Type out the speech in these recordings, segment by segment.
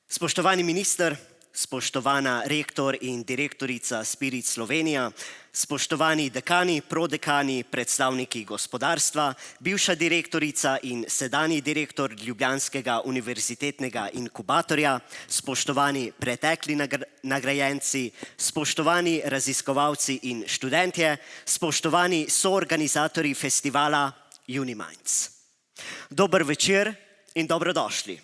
Spoštovani minister, spoštovana rektor in direktorica Spirit Slovenija, spoštovani dekani, prodekani, predstavniki gospodarstva, bivša direktorica in sedanji direktor Ljubljanskega univerzitetnega inkubatorja, spoštovani pretekli nagrajenci, spoštovani raziskovalci in študentje, spoštovani soorganizatorji festivala Uniminds. Dober večer in dobrodošli.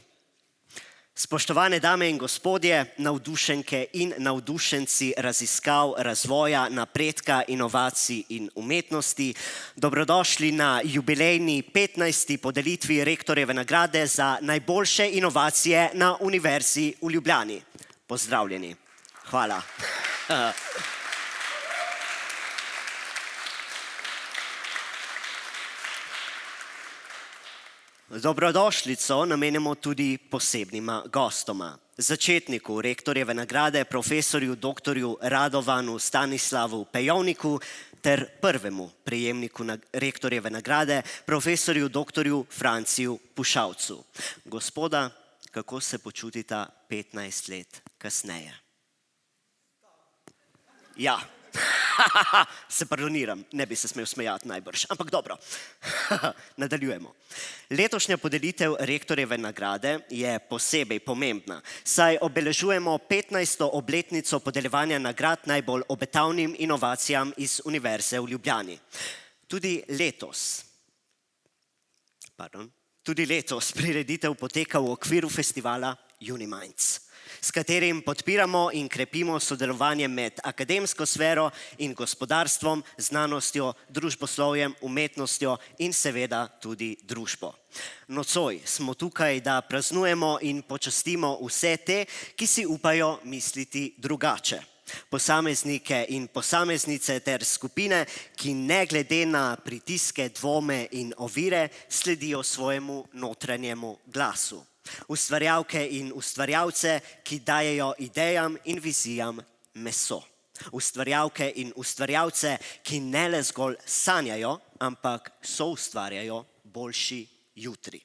Spoštovane dame in gospodje, navdušenke in navdušenci raziskav, razvoja, napredka, inovacij in umetnosti, dobrodošli na jubilejni 15. podelitvi rektorjeve nagrade za najboljše inovacije na Univerzi v Ljubljani. Pozdravljeni. Hvala. Dobrodošlico namenjamo tudi posebnima gostoma. Začetniku rektorjeve nagrade, profesorju doktorju Radovanu Stanislavu Pejovniku ter prvemu prejemniku rektorjeve nagrade, profesorju doktorju Franciju Pušavcu. Gospoda, kako se počutita 15 let kasneje? Ja. Se pardoniram, ne bi se smel smejati najbrž, ampak dobro. Nadaljujemo. Letošnja podelitev rektorjeve nagrade je posebej pomembna, saj obeležujemo 15. obletnico podeljevanja nagrad najbolj obetavnim inovacijam iz Univerze v Ljubljani. Tudi letos prireditev poteka v okviru festivala Uniminds, s katerim podpiramo in krepimo sodelovanje med akademsko sfero in gospodarstvom, znanostjo, družboslovjem, umetnostjo in seveda tudi družbo. Nocoj smo tukaj, da praznujemo in počastimo vse te, ki si upajo misliti drugače. Posameznike in posameznice ter skupine, ki ne glede na pritiske, dvome in ovire sledijo svojemu notranjemu glasu. Ustvarjalke in ustvarjalce, ki dajejo idejam in vizijam meso. Ustvarjalke in ustvarjalce, ki ne le zgolj sanjajo, ampak soustvarjajo boljši jutri.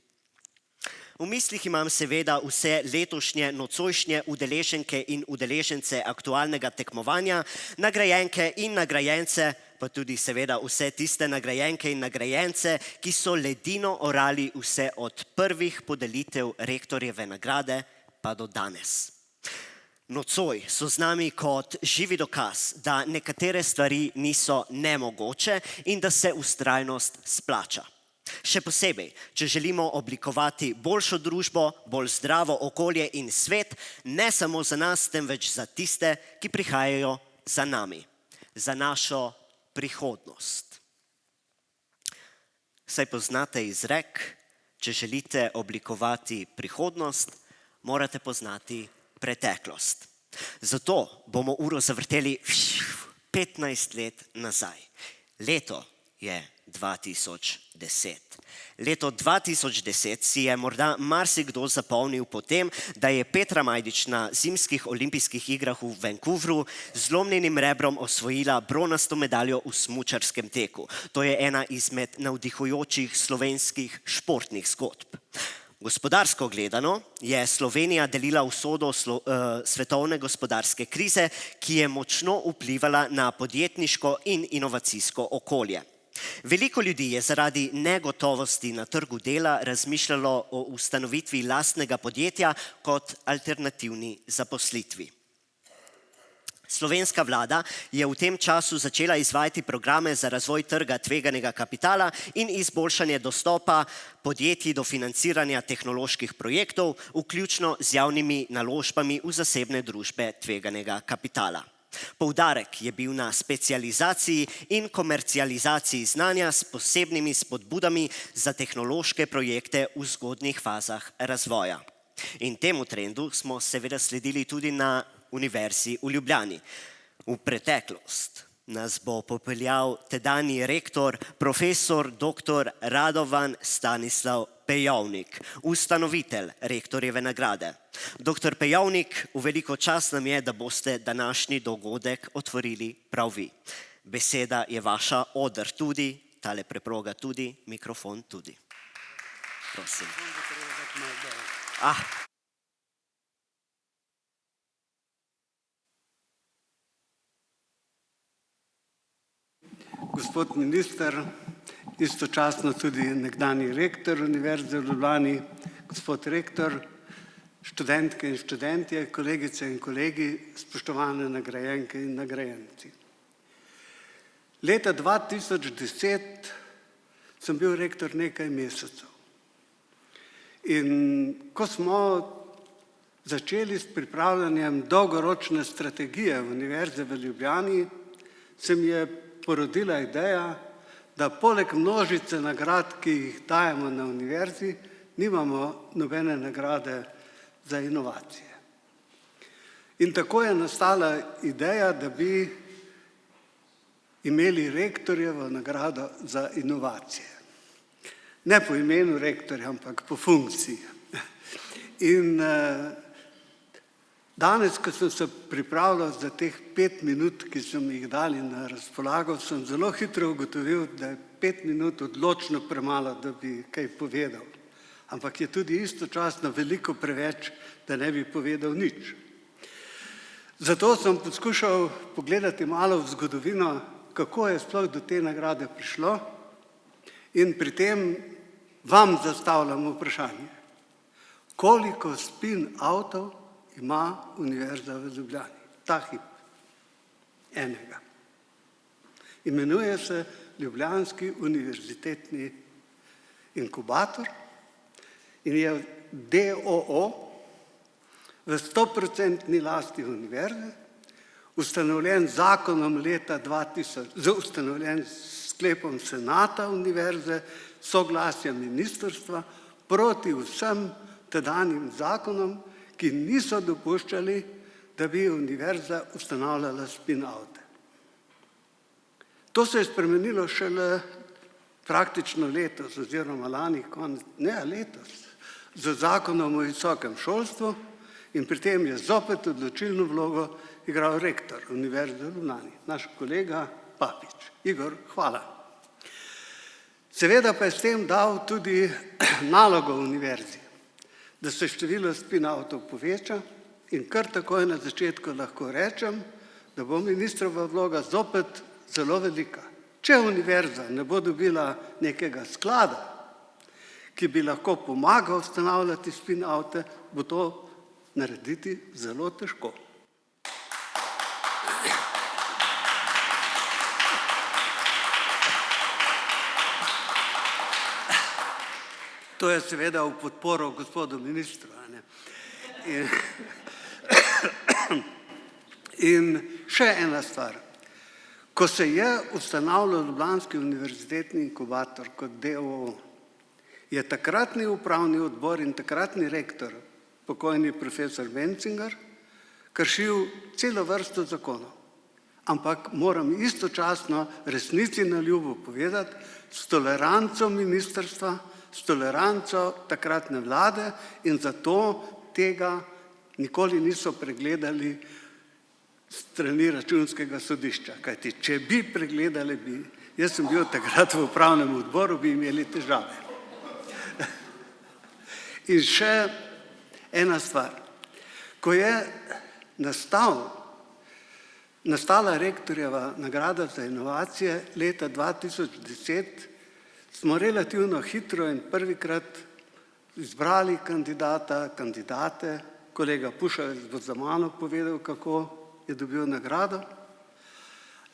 V mislih imam seveda vse letošnje, nocojšnje udeleženke in udeležence aktualnega tekmovanja, nagrajenke in nagrajence, pa tudi seveda vse tiste nagrajenke in nagrajence, ki so ledino orali vse od prvih podelitev rektorjeve nagrade pa do danes. Nocoj so z nami kot živi dokaz, da nekatere stvari niso nemogoče in da se vztrajnost splača. Še posebej, če želimo oblikovati boljšo družbo, bolj zdravo okolje in svet, ne samo za nas, temveč za tiste, ki prihajajo za nami, za našo prihodnost. Saj poznate izrek, če želite oblikovati prihodnost, morate poznati preteklost. Zato bomo uro zavrteli 15 let nazaj. Leto je 2010. Leto 2010 si je morda marsikdo zapomnil po tem, da je Petra Majdič na zimskih olimpijskih igrah v Vancouverju z zlomljenim rebrom osvojila bronasto medaljo v smučarskem teku. To je ena izmed navdihujočih slovenskih športnih zgodb. Gospodarsko gledano je Slovenija delila usodo svetovne gospodarske krize, ki je močno vplivala na podjetniško in inovacijsko okolje. Veliko ljudi je zaradi negotovosti na trgu dela razmišljalo o ustanovitvi lastnega podjetja kot alternativni zaposlitvi. Slovenska vlada je v tem času začela izvajati programe za razvoj trga tveganega kapitala in izboljšanje dostopa podjetij do financiranja tehnoloških projektov, vključno z javnimi naložbami v zasebne družbe tveganega kapitala. Poudarek je bil na specializaciji in komercializaciji znanja s posebnimi spodbudami za tehnološke projekte v zgodnjih fazah razvoja. In temu trendu smo seveda sledili tudi na Univerzi v Ljubljani. V preteklost nas bo popeljal tedanji rektor, profesor dr. Radovan Stanislav Pejovnik, ustanovitelj rektorjeve nagrade. Dr. Pejovnik, v veliko čast nam je, da boste današnji dogodek otvorili prav vi. Beseda je vaša, oder tudi, tale preproga tudi, mikrofon tudi. Prosim. gospod minister, istočasno tudi nekdanji rektor Univerze v Ljubljani, gospod rektor, študentke in študentje, kolegice in kolegi, spoštovane nagrajenke in nagrajenci. Leta 2010 sem bil rektor nekaj mesecev. In ko smo začeli s pripravljanjem dolgoročne strategije Univerze v Ljubljani, se mi je porodila ideja, da poleg množice nagrad, ki jih dajemo na univerzi, nimamo nobene nagrade za inovacije. In tako je nastala ideja, da bi imeli rektorjevo nagrado za inovacije. Ne po imenu rektorja, ampak po funkciji. In danes, ko sem se pripravljal za teh 5 minut, ki so mi jih dali na razpolago, sem zelo hitro ugotovil, da je 5 minut odločno premalo, da bi kaj povedal. Ampak je tudi istočasno veliko preveč, da ne bi povedal nič. Zato sem poskušal pogledati malo v zgodovino, kako je sploh do te nagrade prišlo, in pri tem vam zastavljam vprašanje. Koliko spin-outov ima Univerza v Ljubljani? Ta hip. Enega. Imenuje se Ljubljanski univerzitetni inkubator in je d.o.o. v 100% lasti univerze, ustanovljen zakonom leta 2000, ustanovljen s sklepom senata univerze, soglasjem ministrstva, proti vsem tedanjim zakonom, ki niso dopuščali, da bi univerza ustanavljala spin-oute. To se je spremenilo šele praktično letos, oziroma lani, letos, z zakonom o visokem šolstvu, in pri tem je zopet odločilno vlogo igral rektor Univerze v Ljubljani, naš kolega Papič. Igor, hvala. Seveda pa je s tem dal tudi nalogo univerzi, da se število spin-outov poveča, in kar takoj na začetku lahko rečem, da bo ministrova vloga zopet zelo velika. Če univerza ne bo dobila nekega sklada, ki bi lahko pomagal ustanavljati spin-oute, bo to narediti zelo težko. To je seveda v podporo gospodu ministru. In še ena stvar. Ko se je ustanavljal Ljubljanski univerzitetni inkubator kot d.o.o., je takratni upravni odbor in takratni rektor, pokojni profesor Bencinger, kršil celo vrsto zakonov. Ampak moram istočasno resnici na ljubo povedati, s toleranco ministrstva, s toleranco takratne vlade, in zato tega nikoli niso pregledali strani Računskega sodišča. Kajti, če bi pregledali, jaz sem bil takrat v upravnem odboru, bi imeli težave. In še ena stvar. Ko je nastala rektorjeva nagrada za inovacije leta 2010, smo relativno hitro in prvikrat izbrali kandidate, kolega Pušavec bo za mano povedal, kako je dobil nagrado.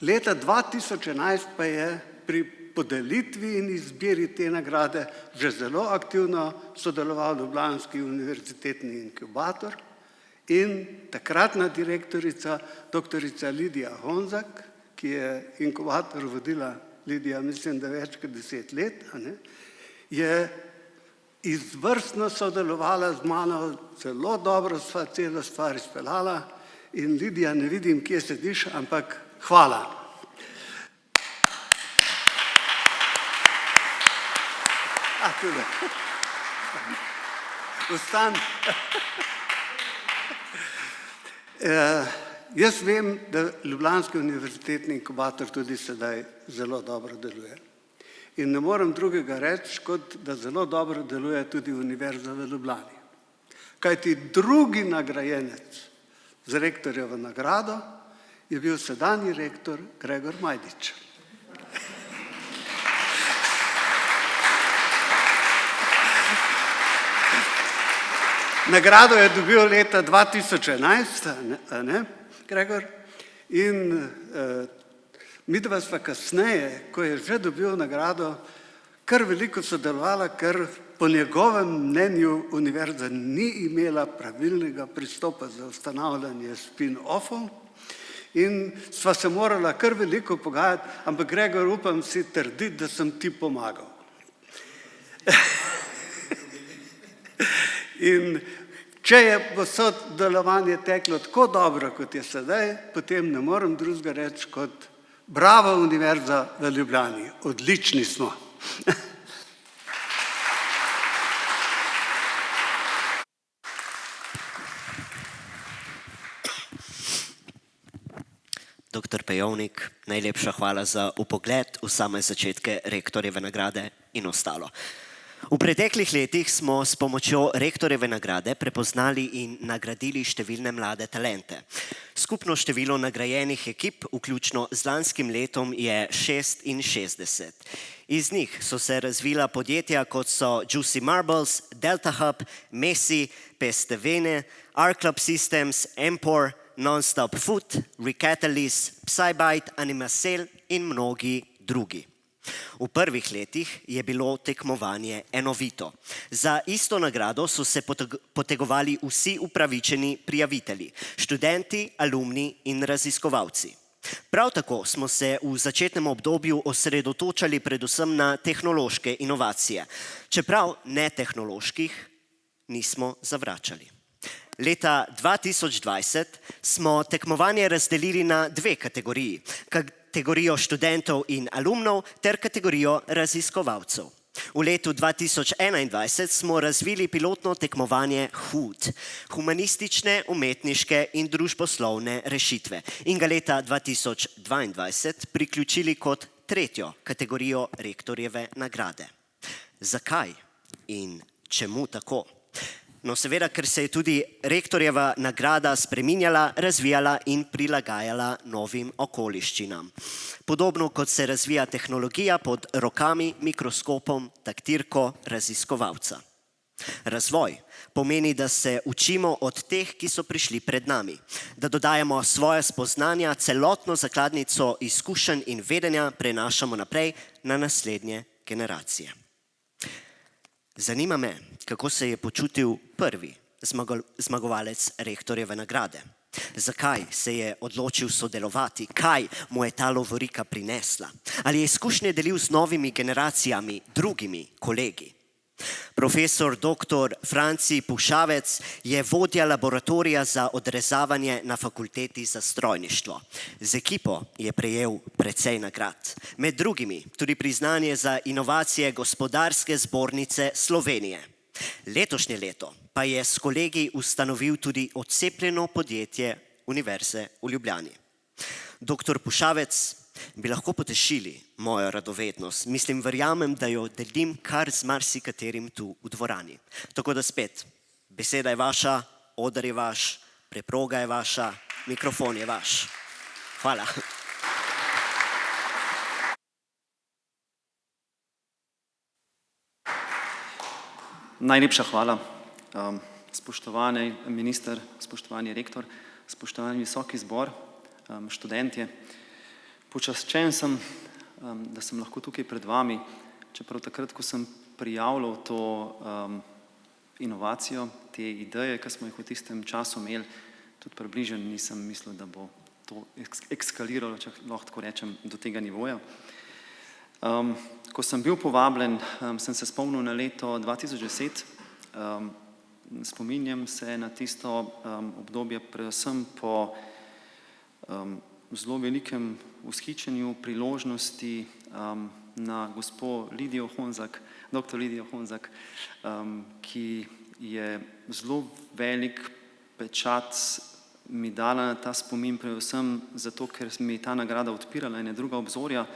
Leta 2011 pa je pri podelitvi in izbiri te nagrade že zelo aktivno sodeloval Ljubljanski univerzitetni inkubator in takratna direktorica, doktorica Lidija Honzak, ki je inkubator vodila, Lidija, mislim, da več kot 10 let, je izvrstno sodelovala z mano, zelo dobro sva celo stvar izpeljala. In Lidija, ne vidim, kje sediš, ampak hvala. Tule. Vstan. Jaz vem, da Ljubljanski univerzitetni inkubator tudi sedaj zelo dobro deluje. In ne morem drugega reči, kot da zelo dobro deluje tudi Univerza v Ljubljani. Kajti drugi nagrajenec z rektorjevo nagrado je bil sedanji rektor Gregor Majdič. Nagrado je dobil leta 2011, a ne, Gregor? In midva sva kasneje, ko je že dobil nagrado, kar veliko sodelovala, ker po njegovem mnenju univerza ni imela pravilnega pristopa za ustanavljanje spin-offov in sva se morala kar veliko pogajati, ampak Gregor, upam si trditi, da sem ti pomagal. In če je sodelovanje teklo tako dobro, kot je sedaj, potem ne morem drugega reči kot bravo Univerza v Ljubljani, odlični smo. Doktor Pejovnik, najlepša hvala za vpogled v same začetke rektorjeve nagrade in ostalo. V preteklih letih smo s pomočjo rektorjeve nagrade prepoznali in nagradili številne mlade talente. Skupno število nagrajenih ekip, vključno z lanskim letom, je 66. Iz njih so se razvila podjetja, kot so Juicy Marbles, Delta Hub, Messi, Pestevene, R-Club Systems, Empor, Non-Stop Food, Recatalyst, Psybite, Animacel in mnogi drugi. V prvih letih je bilo tekmovanje enovito. Za isto nagrado so se potegovali vsi upravičeni prijavitelji, študenti, alumni in raziskovalci. Prav tako smo se v začetnem obdobju osredotočali predvsem na tehnološke inovacije, čeprav netehnoloških nismo zavračali. Leta 2020 smo tekmovanje razdelili na dve kategoriji, kategorijo študentov in alumnov ter kategorijo raziskovalcev. V letu 2021 smo razvili pilotno tekmovanje HUD, humanistične, umetniške in družboslovne rešitve, in ga leta 2022 priključili kot tretjo kategorijo rektorjeve nagrade. Zakaj in čemu tako? No, seveda, ker se je tudi rektorjeva nagrada spreminjala, razvijala in prilagajala novim okoliščinam. Podobno kot se razvija tehnologija pod rokami, mikroskopom, taktirko raziskovalca. Razvoj pomeni, da se učimo od teh, ki so prišli pred nami, da dodajamo svoje spoznanja, celotno zakladnico izkušenj in vedenja prenašamo naprej na naslednje generacije. Zanima me, kako se je počutil prvi zmagovalec rektorjeve nagrade. Zakaj se je odločil sodelovati? Kaj mu je ta lovorika prinesla? Ali je izkušnje delil z novimi generacijami, drugimi kolegi? Profesor dr. Franci Pušavec je vodja laboratorija za odrezavanje na fakulteti za strojništvo. Z ekipo je prejel precej nagrad. Med drugimi tudi priznanje za inovacije Gospodarske zbornice Slovenije. Letošnje leto pa je s kolegi ustanovil tudi odcepljeno podjetje Univerze v Ljubljani. Dr. Pušavec, bi lahko potešili mojo radovednost. Mislim, verjamem, da jo delim kar z marsikaterim tu v dvorani. Tako da spet, beseda je vaša, oder je vaš, preproga je vaša, mikrofon je vaš. Hvala. Najlepša hvala. Spoštovani minister, spoštovani rektor, spoštovani visoki zbor, študentje. Počaščen sem, da sem lahko tukaj pred vami, čeprav takrat, ko sem prijavljal to inovacijo, te ideje, ki smo jih v tistem času imeli, tudi približno nisem mislil, da bo to ekskaliralo, če lahko tako rečem, do tega nivoja. Ko sem bil povabljen, sem se spomnil na leto 2010, spominjam se na tisto obdobje, predvsem po zelo velikem vzhičenju priložnosti na gospo Lidijo Honzak, dr. Lidijo Honzak, ki je zelo velik pečat mi dala na ta spomin, predvsem zato, ker mi je ta nagrada odpirala ene druga obzorja,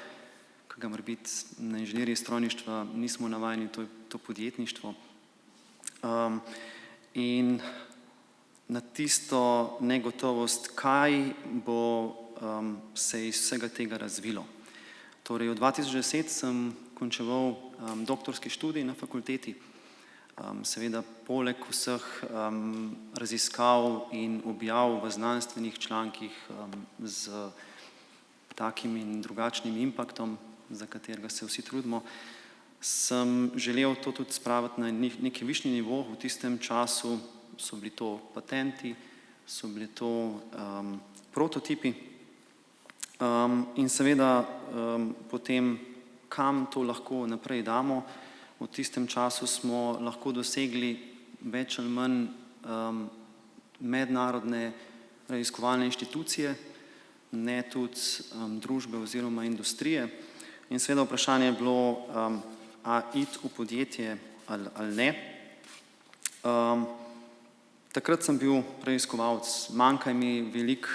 ki ga morebiti na inženiriji strojništva nismo navajeni, to podjetništvo. In na tisto negotovost, kaj bo se iz vsega tega razvilo. Torej, v 2010 sem končeval doktorski študij na fakulteti Seveda, poleg vseh raziskav in objav v znanstvenih člankih z takim in drugačnim impaktom, za katerega se vsi trudimo, sem želel to tudi spraviti na neki višji nivo. V tistem času so bili to patenti, so bili to prototipi in seveda potem, kam to lahko naprej damo. V tistem času smo lahko dosegli več ali manj mednarodne raziskovalne inštitucije, ne tudi družbe oziroma industrije. In seveda vprašanje je bilo, a iti v podjetje ali ne. Takrat sem bil raziskovalec, manjka mi veliko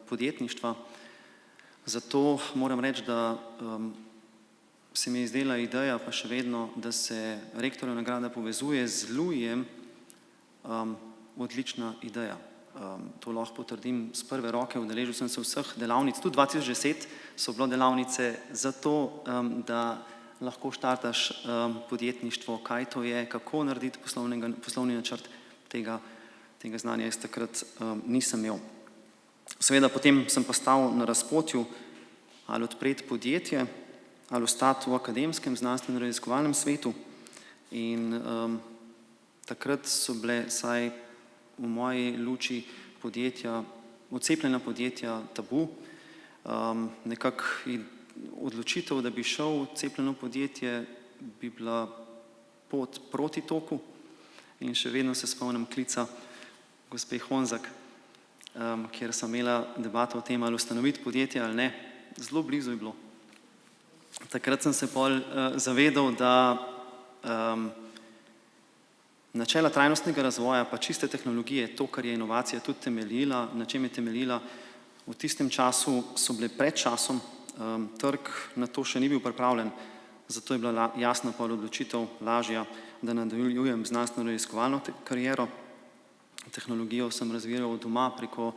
podjetništva, zato moram reči, da se mi je zdela ideja, pa še vedno, da se rektorjeva nagrada povezuje z Luijem, odlična ideja. To lahko potrdim z prve roke, udeležil sem se vseh delavnic, tudi 2010 so bile delavnice za to, da lahko štartaš podjetništvo, kaj to je, kako narediti poslovni načrt, tega znanja jaz takrat nisem imel. Seveda potem sem pa stal na razpotju, ali odpreti podjetje, ali ostati v akademskem znanstveno-raziskovalnem svetu. In takrat so bile, vsaj v moji luči, podjetja, odcepljena podjetja tabu. Nekako odločitev, da bi šel v odcepljeno podjetje, bi bila pot proti toku. In še vedno se spomnim klica gospe Honzak, kjer sem imela debato o tem, ali ustanoviti podjetje ali ne. Zelo blizu je bilo. Takrat sem se pol zavedal, da načela trajnostnega razvoja pa čiste tehnologije, to, kar je inovacija tudi temeljila, na čem je temeljila, v tistem času so bile pred časom, trg na to še ni bil pripravljen, zato je bila jasna pol odločitev, lažja, da nadaljujem znanstveno-raziskovalno kariero. Tehnologijo sem razvijal doma preko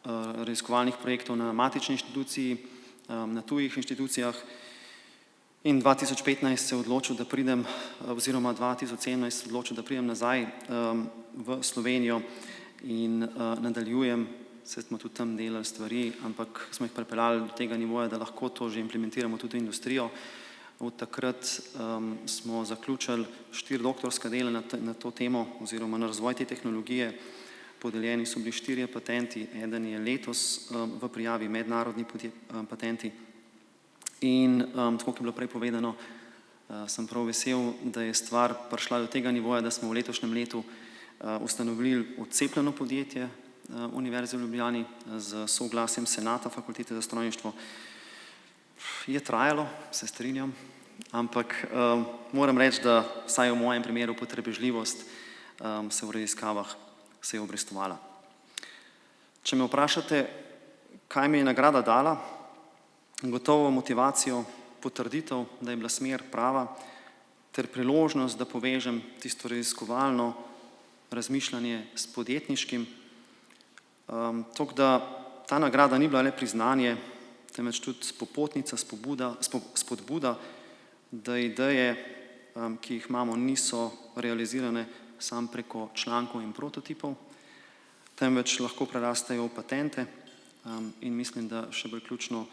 raziskovalnih projektov na matični inštituciji, na tujih inštitucijah. In 2015 se odločil, da pridem, oziroma 2017 odločil, da pridem nazaj v Slovenijo in nadaljujem, se smo tudi tam delali stvari, ampak smo jih pripeljali do tega nivoja, da lahko to že implementiramo tudi v industrijo. Od takrat smo zaključili 4 doktorska dela na to temo oziroma na razvoj te tehnologije. Podeljeni so bili 4 patenti, eden je letos v prijavi, mednarodni patenti. In tako, kot je bilo prej povedano, sem prav vesel, da je stvar prišla do tega nivoja, da smo v letošnjem letu ustanovili odcepljeno podjetje Univerze v Ljubljani z soglasjem Senata Fakultete za strojništvo. Je trajalo, se strinjam, ampak moram reči, da vsaj v mojem primeru potrpežljivost se v raziskavah se je obrestovala. Če me vprašate, kaj mi je nagrada dala, gotovo motivacijo, potrditev, da je bila smer prava, ter priložnost, da povežem tisto raziskovalno razmišljanje s podjetniškim. Tako da ta nagrada ni bila le priznanje, temveč tudi popotnica, spodbuda, da ideje, ki jih imamo, niso realizirane samo preko člankov in prototipov, temveč lahko prerastejo v patente in mislim, da še bolj ključno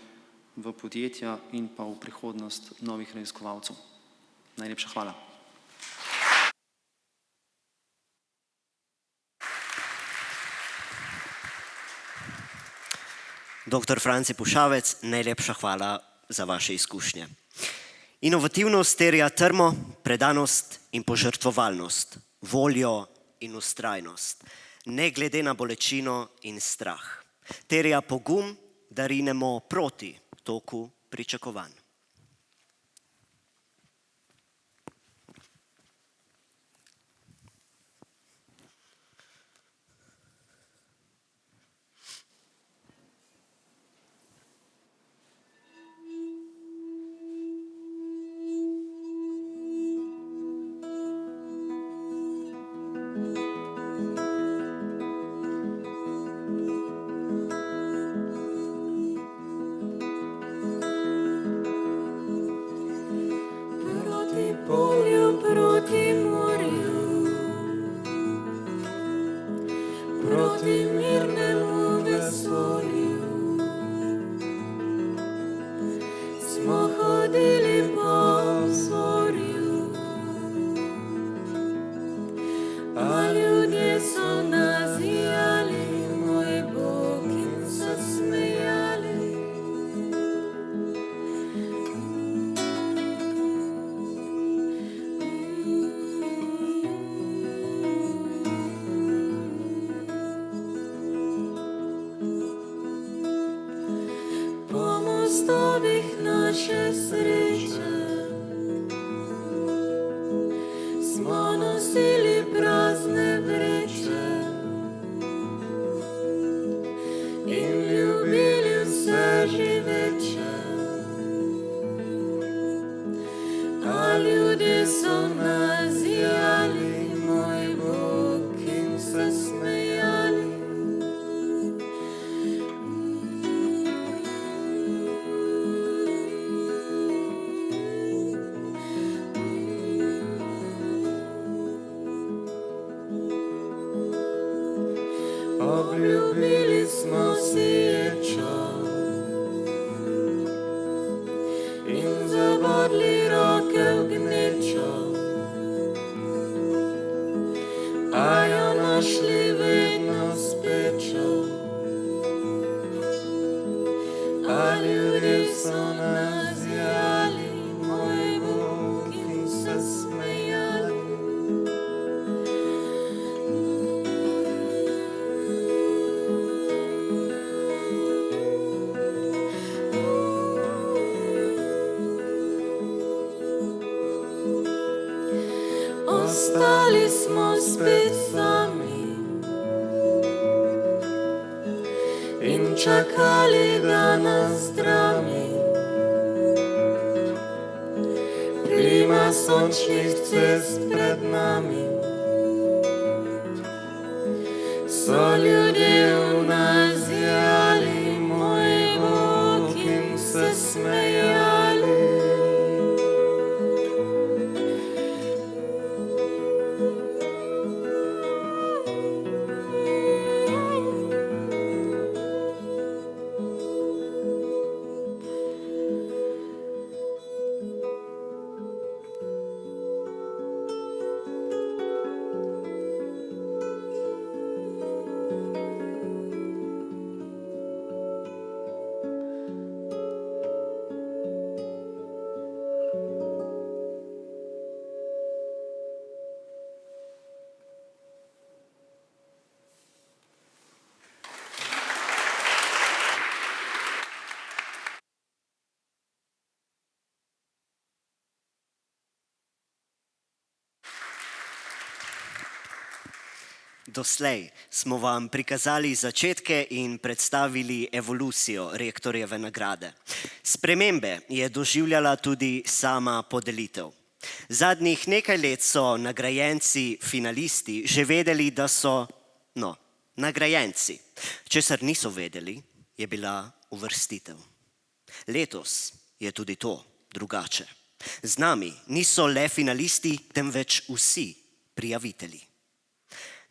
v podjetja in pa v prihodnost novih raziskovalcev. Najlepša hvala. Dr. Franci Pušavec, najlepša hvala za vaše izkušnje. Inovativnost terja trmo, predanost in požrtvovalnost, voljo in vztrajnost, ne glede na bolečino in strah. Terja pogum, da rinemo proti toku pričakovanj. grobih naše sreče smo nosili prazne vreče in ljubili vse živeče. A ljudje so nas jali, moj Bog, in se smejali. Obljubili smo si ječo in zabodli roke v gnečo, a jo našli vedno spečo. A ljudje so nas jali, moj Bog, in se smejali. Ostali smo spet sami in čakali, da nas drami plima sončnih cest pred nami. So ljudje v nas jali, moj Bog, in se smejali. Doslej smo vam prikazali začetke in predstavili evolucijo rektorjeve nagrade. Spremembe je doživljala tudi sama podelitev. Zadnjih nekaj let so nagrajenci, finalisti že vedeli, da so, nagrajenci. Česar niso vedeli, je bila uvrstitev. Letos je tudi to drugače. Z nami niso le finalisti, temveč vsi prijavitelji.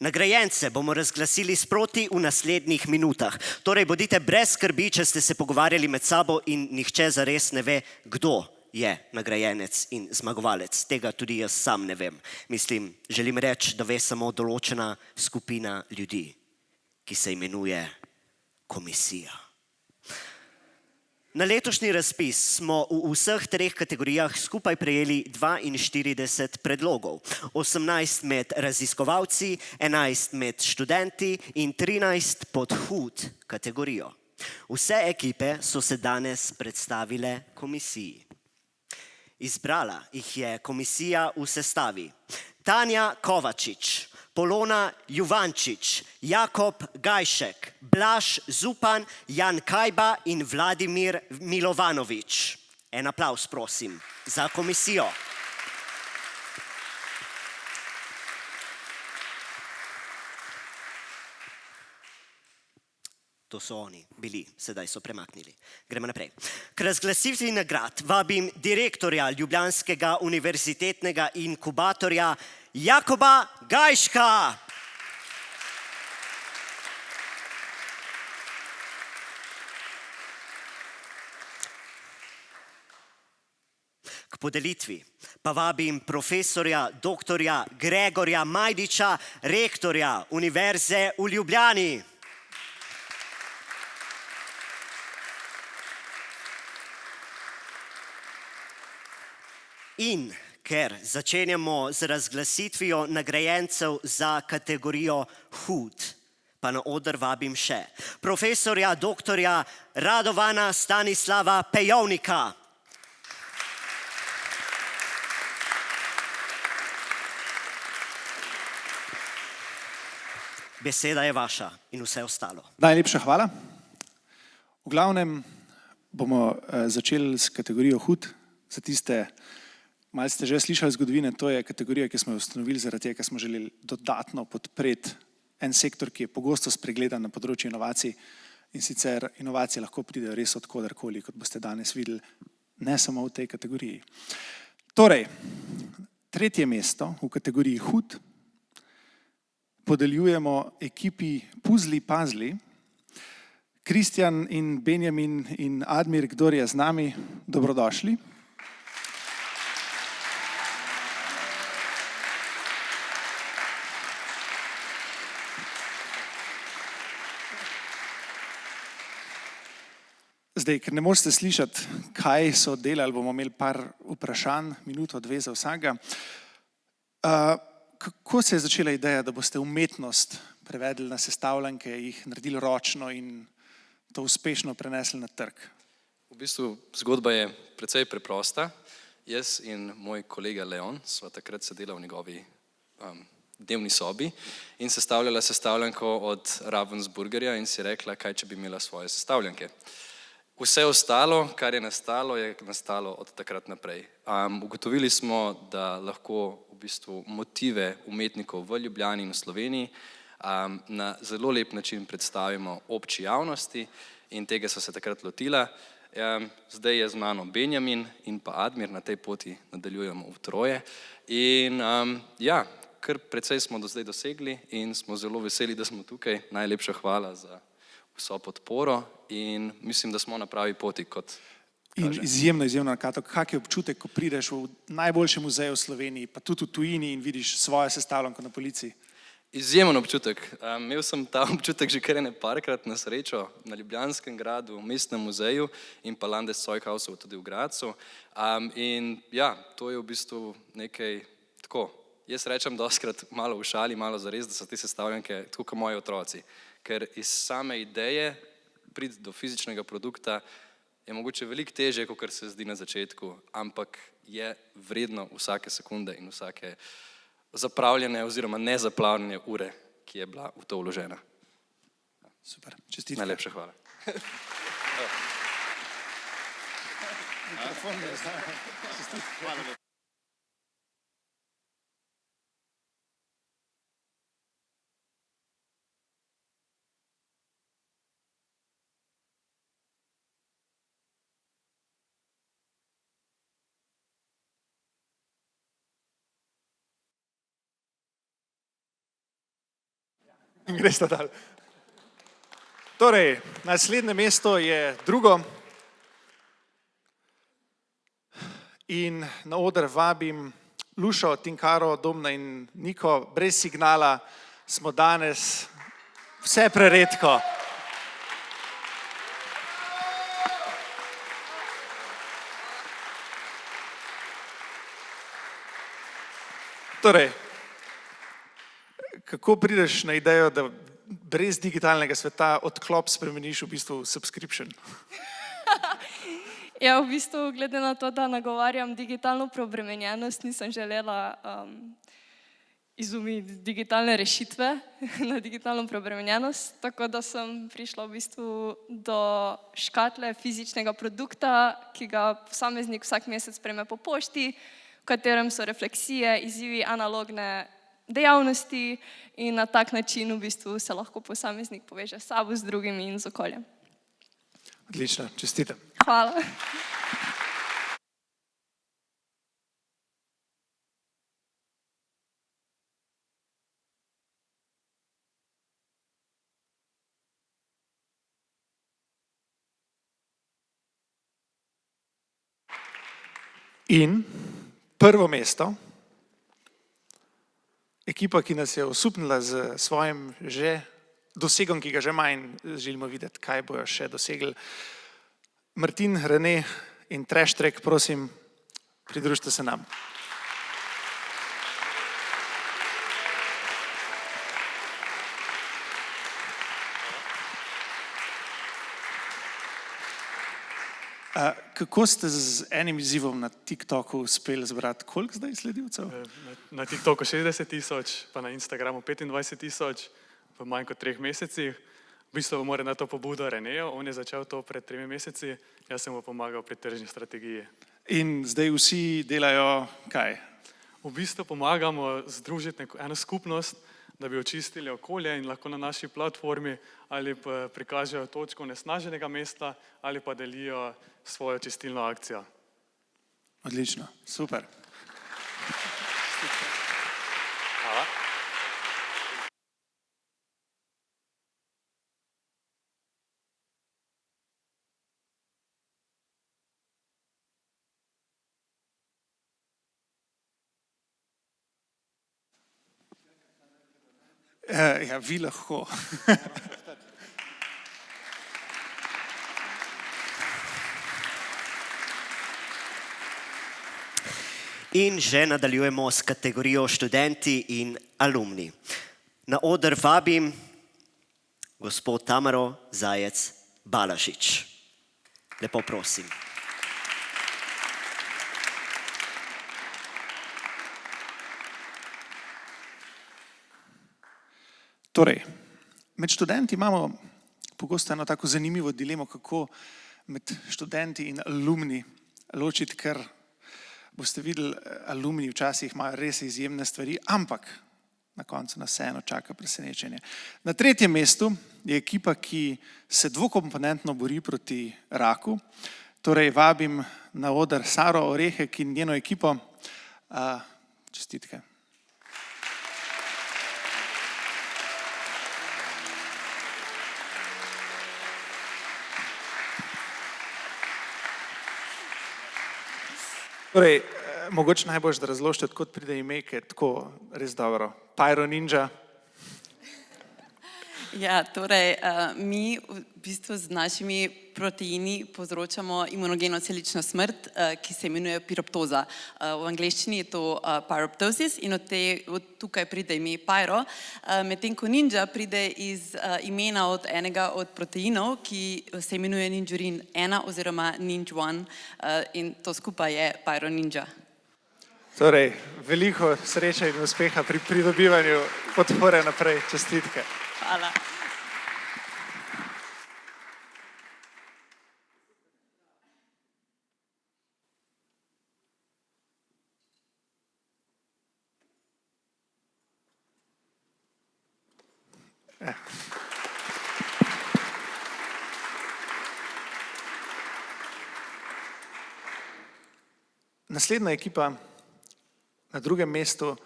Nagrajence bomo razglasili sproti v naslednjih minutah. Torej, bodite brez skrbi, če ste se pogovarjali med sabo in nihče zares ne ve, kdo je nagrajenec in zmagovalec. Tega tudi jaz sam ne vem. Mislim, želim reči, da ve samo določena skupina ljudi, ki se imenuje komisija. Na letošnji razpis smo v vseh 3 kategorijah skupaj prejeli 42 predlogov, 18 med raziskovalci, 11 med študenti in 13 pod HUD kategorijo. Vse ekipe so se danes predstavile komisiji. Izbrala jih je komisija v sestavi: Tanja Kovačič, Polona Juvančič, Jakob Gajšek, Blaž Zupan, Jan Kajba in Vladimir Milovanovič. En aplavz, prosim, za komisijo. To so oni bili, sedaj so premaknili. Gremo naprej. K razglasitvi nagrad vabim direktorja Ljubljanskega univerzitetnega inkubatorja Jakoba Gajška. K podelitvi pa vabim profesorja doktorja Gregorja Majdiča, rektorja Univerze v Ljubljani. In ker začenjamo z razglasitvijo nagrajencev za kategorijo HUD, pa na oder vabim še profesorja doktorja Radovana Stanislava Pejovnika. Beseda je vaša in vse ostalo. Najlepša hvala. V glavnem bomo začeli s kategorijo hud. Za tiste, malo ste že slišali zgodovine, to je kategorija, ki smo jo ustanovili zaradi tega, ker smo želeli dodatno podpreti en sektor, ki je pogosto spregledan na področju inovacij, in sicer inovacije lahko pridejo res od kodarkoli, kot boste danes videli, ne samo v tej kategoriji. Torej, tretje mesto v kategoriji hud podeljujemo ekipi Puzli Pazli. Kristjan in Benjamin in Admir, kdor je z nami, dobrodošli. Zdaj, ker ne morete slišati, kaj so delali, bomo imeli par vprašanj, minuto, dve za vsakega. Kako se je začela ideja, da boste umetnost prevedli na sestavljanke, jih naredili ročno in to uspešno prenesli na trg? V bistvu zgodba je precej preprosta. Jaz in moj kolega Leon sva takrat sedela v njegovi dnevni sobi in sestavljala sestavljanko od Ravensburgerja in si rekla, kaj če bi imela svoje sestavljanke. Vse ostalo, kar je nastalo od takrat naprej. Ugotovili smo, da lahko v bistvu motive umetnikov v Ljubljani in v Sloveniji na zelo lep način predstavimo obči javnosti in tega so se takrat lotila. Zdaj je z mano Benjamin in pa Admir, na tej poti nadaljujemo v troje. In kar precej smo do zdaj dosegli in smo zelo veseli, da smo tukaj. Najlepša hvala za vso podporo in mislim, da smo na pravi poti, kot kaže. In izjemno, Kato, kak je občutek, ko prideš v najboljši muzej v Sloveniji, pa tudi v tujini in vidiš svojo sestavljanko na polici? Izjemen občutek. Imel sem ta občutek že kar parkrat na srečo na Ljubljanskem gradu, v Mestnem muzeju in pa Landeszeughaus tudi v Gradcu. In ja, to je v bistvu nekaj tako. Jaz rečem dostikrat malo v šali, malo zares, da so te sestavljanke tako kot moji otroci. Ker iz same ideje priti do fizičnega produkta je mogoče veliko težje, kot se zdi na začetku, ampak je vredno vsake sekunde in vsake zapravljene oziroma nezaplavljene ure, ki je bila v to vložena. Super, čestitke. Najlepša hvala. In gresta dal. Torej, naslednje mesto je drugo in na oder vabim Lušo, Tinkaro, Domna in Niko. Brez signala smo danes vse preredko. Torej, kako prideš na idejo, da brez digitalnega sveta odklop spremeniš v bistvu v subscription? Ja, v bistvu, glede na to, da nagovarjam digitalno preobremenjenost, nisem želela izumiti digitalne rešitve na digitalno preobremenjenost, tako da sem prišla v bistvu do škatle fizičnega produkta, ki ga posameznik vsak mesec prejme po pošti, v katerem so refleksije, izzivi, analogne dejavnosti in na tak način v bistvu se lahko posameznik poveže s sabo, z drugimi in z okoljem. Odlično, čestitam. Hvala. In prvo mesto, ekipa, ki nas je osupnila z svojim že dosegom, ki ga že ima in želimo videti, kaj bojo še dosegli. Martin, Rene in Trash Track, prosim, pridružite se nam. Kako ste z enim izzivom na TikToku uspeli zbrati, koliko zdaj sledilcev? Na TikToku 60.000, pa na Instagramu 25.000 v manj kot 3 mesecih. V bistvu mora na to pobudo Renejo, on je začel to pred 3 meseci, jaz sem mu pomagal pri tržni strategiji. In zdaj vsi delajo kaj? V bistvu pomagamo združiti eno skupnost, da bi očistili okolje in lahko na naši platformi ali pa prikažejo točko onesnaženega mesta ali pa delijo svojo čistilno akcijo. Odlično, super. Hvala. Ja, vi lahko. In že nadaljujemo s kategorijo študenti in alumni. Na oder vabim gospod Tamaro Zajec Balažič. Lepo prosim. Torej, med študenti imamo pogosto eno tako zanimivo dilemo, kako med študenti in alumni ločiti, ker boste videli, alumni včasih imajo res izjemne stvari, ampak na koncu nas vseeno čaka presenečenje. Na 3. mestu je ekipa, ki se dvokomponentno bori proti raku. Torej, vabim na oder Saro Orehek in njeno ekipo. Čestitke. Torej, mogoče najboljš, da razložite, odkot pride ime, ki je tako res dobro. Pyro Ninja. Ja, torej, mi v bistvu z našimi proteini povzročamo imunogeno celično smrt, ki se imenuje piroptoza. V angleščini je to pyroptosis in od tukaj pride ime pyro, medtem ko ninja pride iz imena od enega od proteinov, ki se imenuje ninjurin 1 oziroma ninj1 in to skupaj je pyro ninja. Torej, veliko sreče in uspeha pri pridobivanju podpore naprej. Čestitke. Hvala. Naslednja ekipa na 2. mestu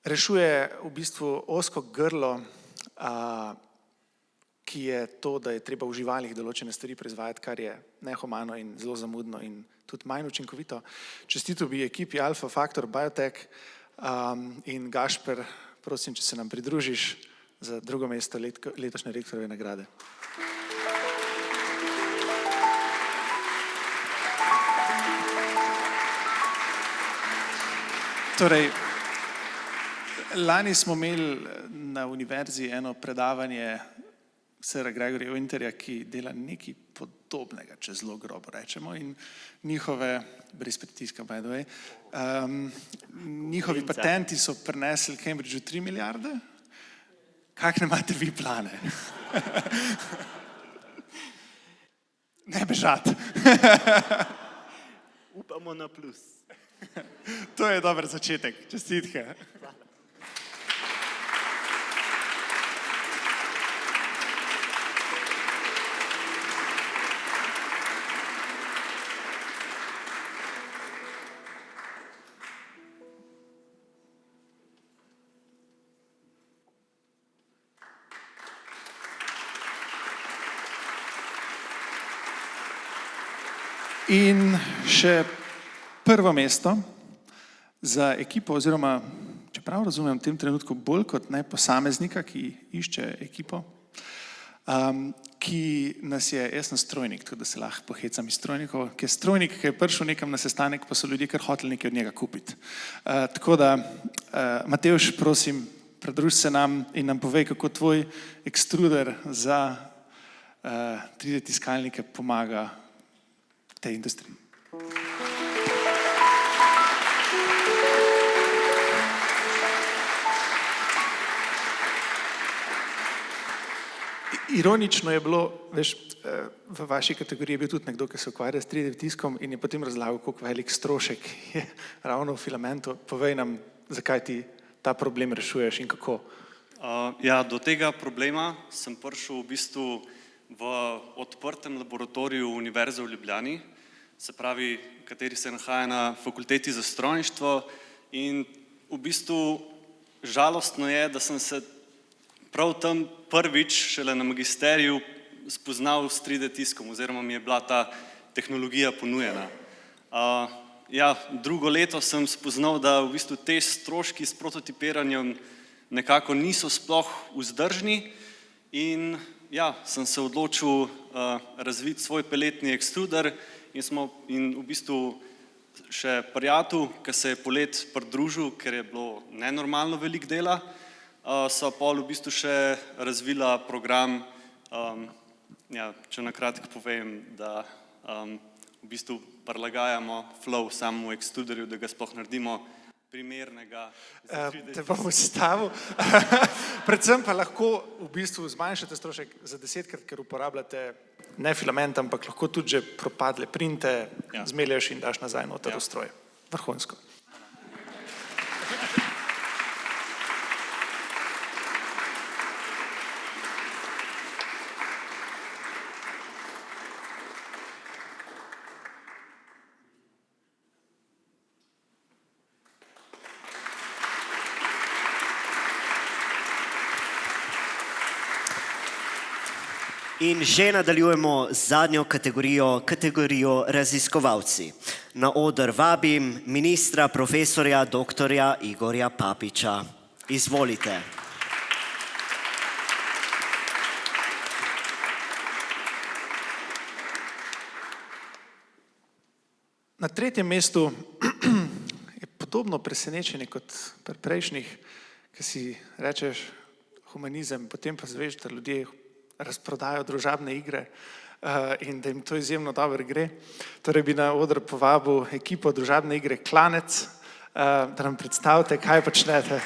rešuje v bistvu ozko grlo, ki je to, da je treba v živalih določene stvari proizvajati, kar je nehumano in zelo zamudno in tudi manj učinkovito. Čestital bi ekipi Alpha Factor Biotech in Gašper, prosim, če se nam pridružiš za 2. mesto letošnje rektorjeve nagrade. Torej, lani smo imeli na univerzi eno predavanje Sira Gregorja Winterja, ki dela nekaj podobnega, če zelo grobo rečemo, in njihove, brez pritiska by the way, njihovi patenti so prinesli Cambridgeu 3 milijarde. Kakšne imate vi plane? Ne bežati. Upamo na plus. To je dober začetek. Čestitke. In še 1. mesto za ekipo, oziroma, čeprav razumem v tem trenutku bolj kot ne posameznika, ki išče ekipo, ki nas je, jaz sem strojnik, tako da se lahko pohecam iz strojnikov, ki je strojnik, ki je prišel nekam na sestanek, pa so ljudje kar hoteli nekaj od njega kupiti. Tako da, Matevž, prosim, pridruži se nam in nam povej, kako tvoj ekstruder za 3D tiskalnike pomaga tej industriji. Ironično je bilo, veš, v vaši kategoriji je bil tudi nekdo, ki se ukvarja s 3D tiskom in je potem razlagal, koliko velik strošek je ravno v filamentu. Povej nam, zakaj ti ta problem rešuješ in kako. Ja, do tega problema sem prišel v bistvu v odprtem laboratoriju Univerze v Ljubljani, se pravi, kateri se nahaja na fakulteti za strojništvo, in v bistvu žalostno je, da sem se prav tam prvič šele na magisteriju spoznal s 3D tiskom oziroma mi je bila ta tehnologija ponujena. Ja, drugo leto sem spoznal, da v bistvu te stroški s prototipiranjem nekako niso sploh vzdržni in ja, sem se odločil razviti svoj peletni ekstruder in v bistvu še prijatelj, ki se je polet pridružil, ker je bilo nenormalno veliko dela, so pol v bistvu še razvila program, ja, če na kratko povem, da v bistvu prilagajamo flow samemu ekstruderju, da ga sploh naredimo primernega. Te bom ustavil. Predvsem pa lahko v bistvu zmanjšate strošek za 10-krat, ker uporabljate ne filament, ampak lahko tudi že propadle printe, zmelješ in daš nazaj noter v stroj. Vrhunsko. In že nadaljujemo z zadnjo kategorijo raziskovalci. Na oder vabim ministra profesorja doktorja Igorja Papiča. Izvolite. Na tretjem mestu je podobno presenečenje kot pri prejšnjih, ki si rečeš humanizem, potem pa zveš, da ljudje razprodajo družabne igre in da jim to izjemno dobro gre. Torej bi na oder povabil ekipo družabne igre Klanec, da nam predstavite, kaj počnete.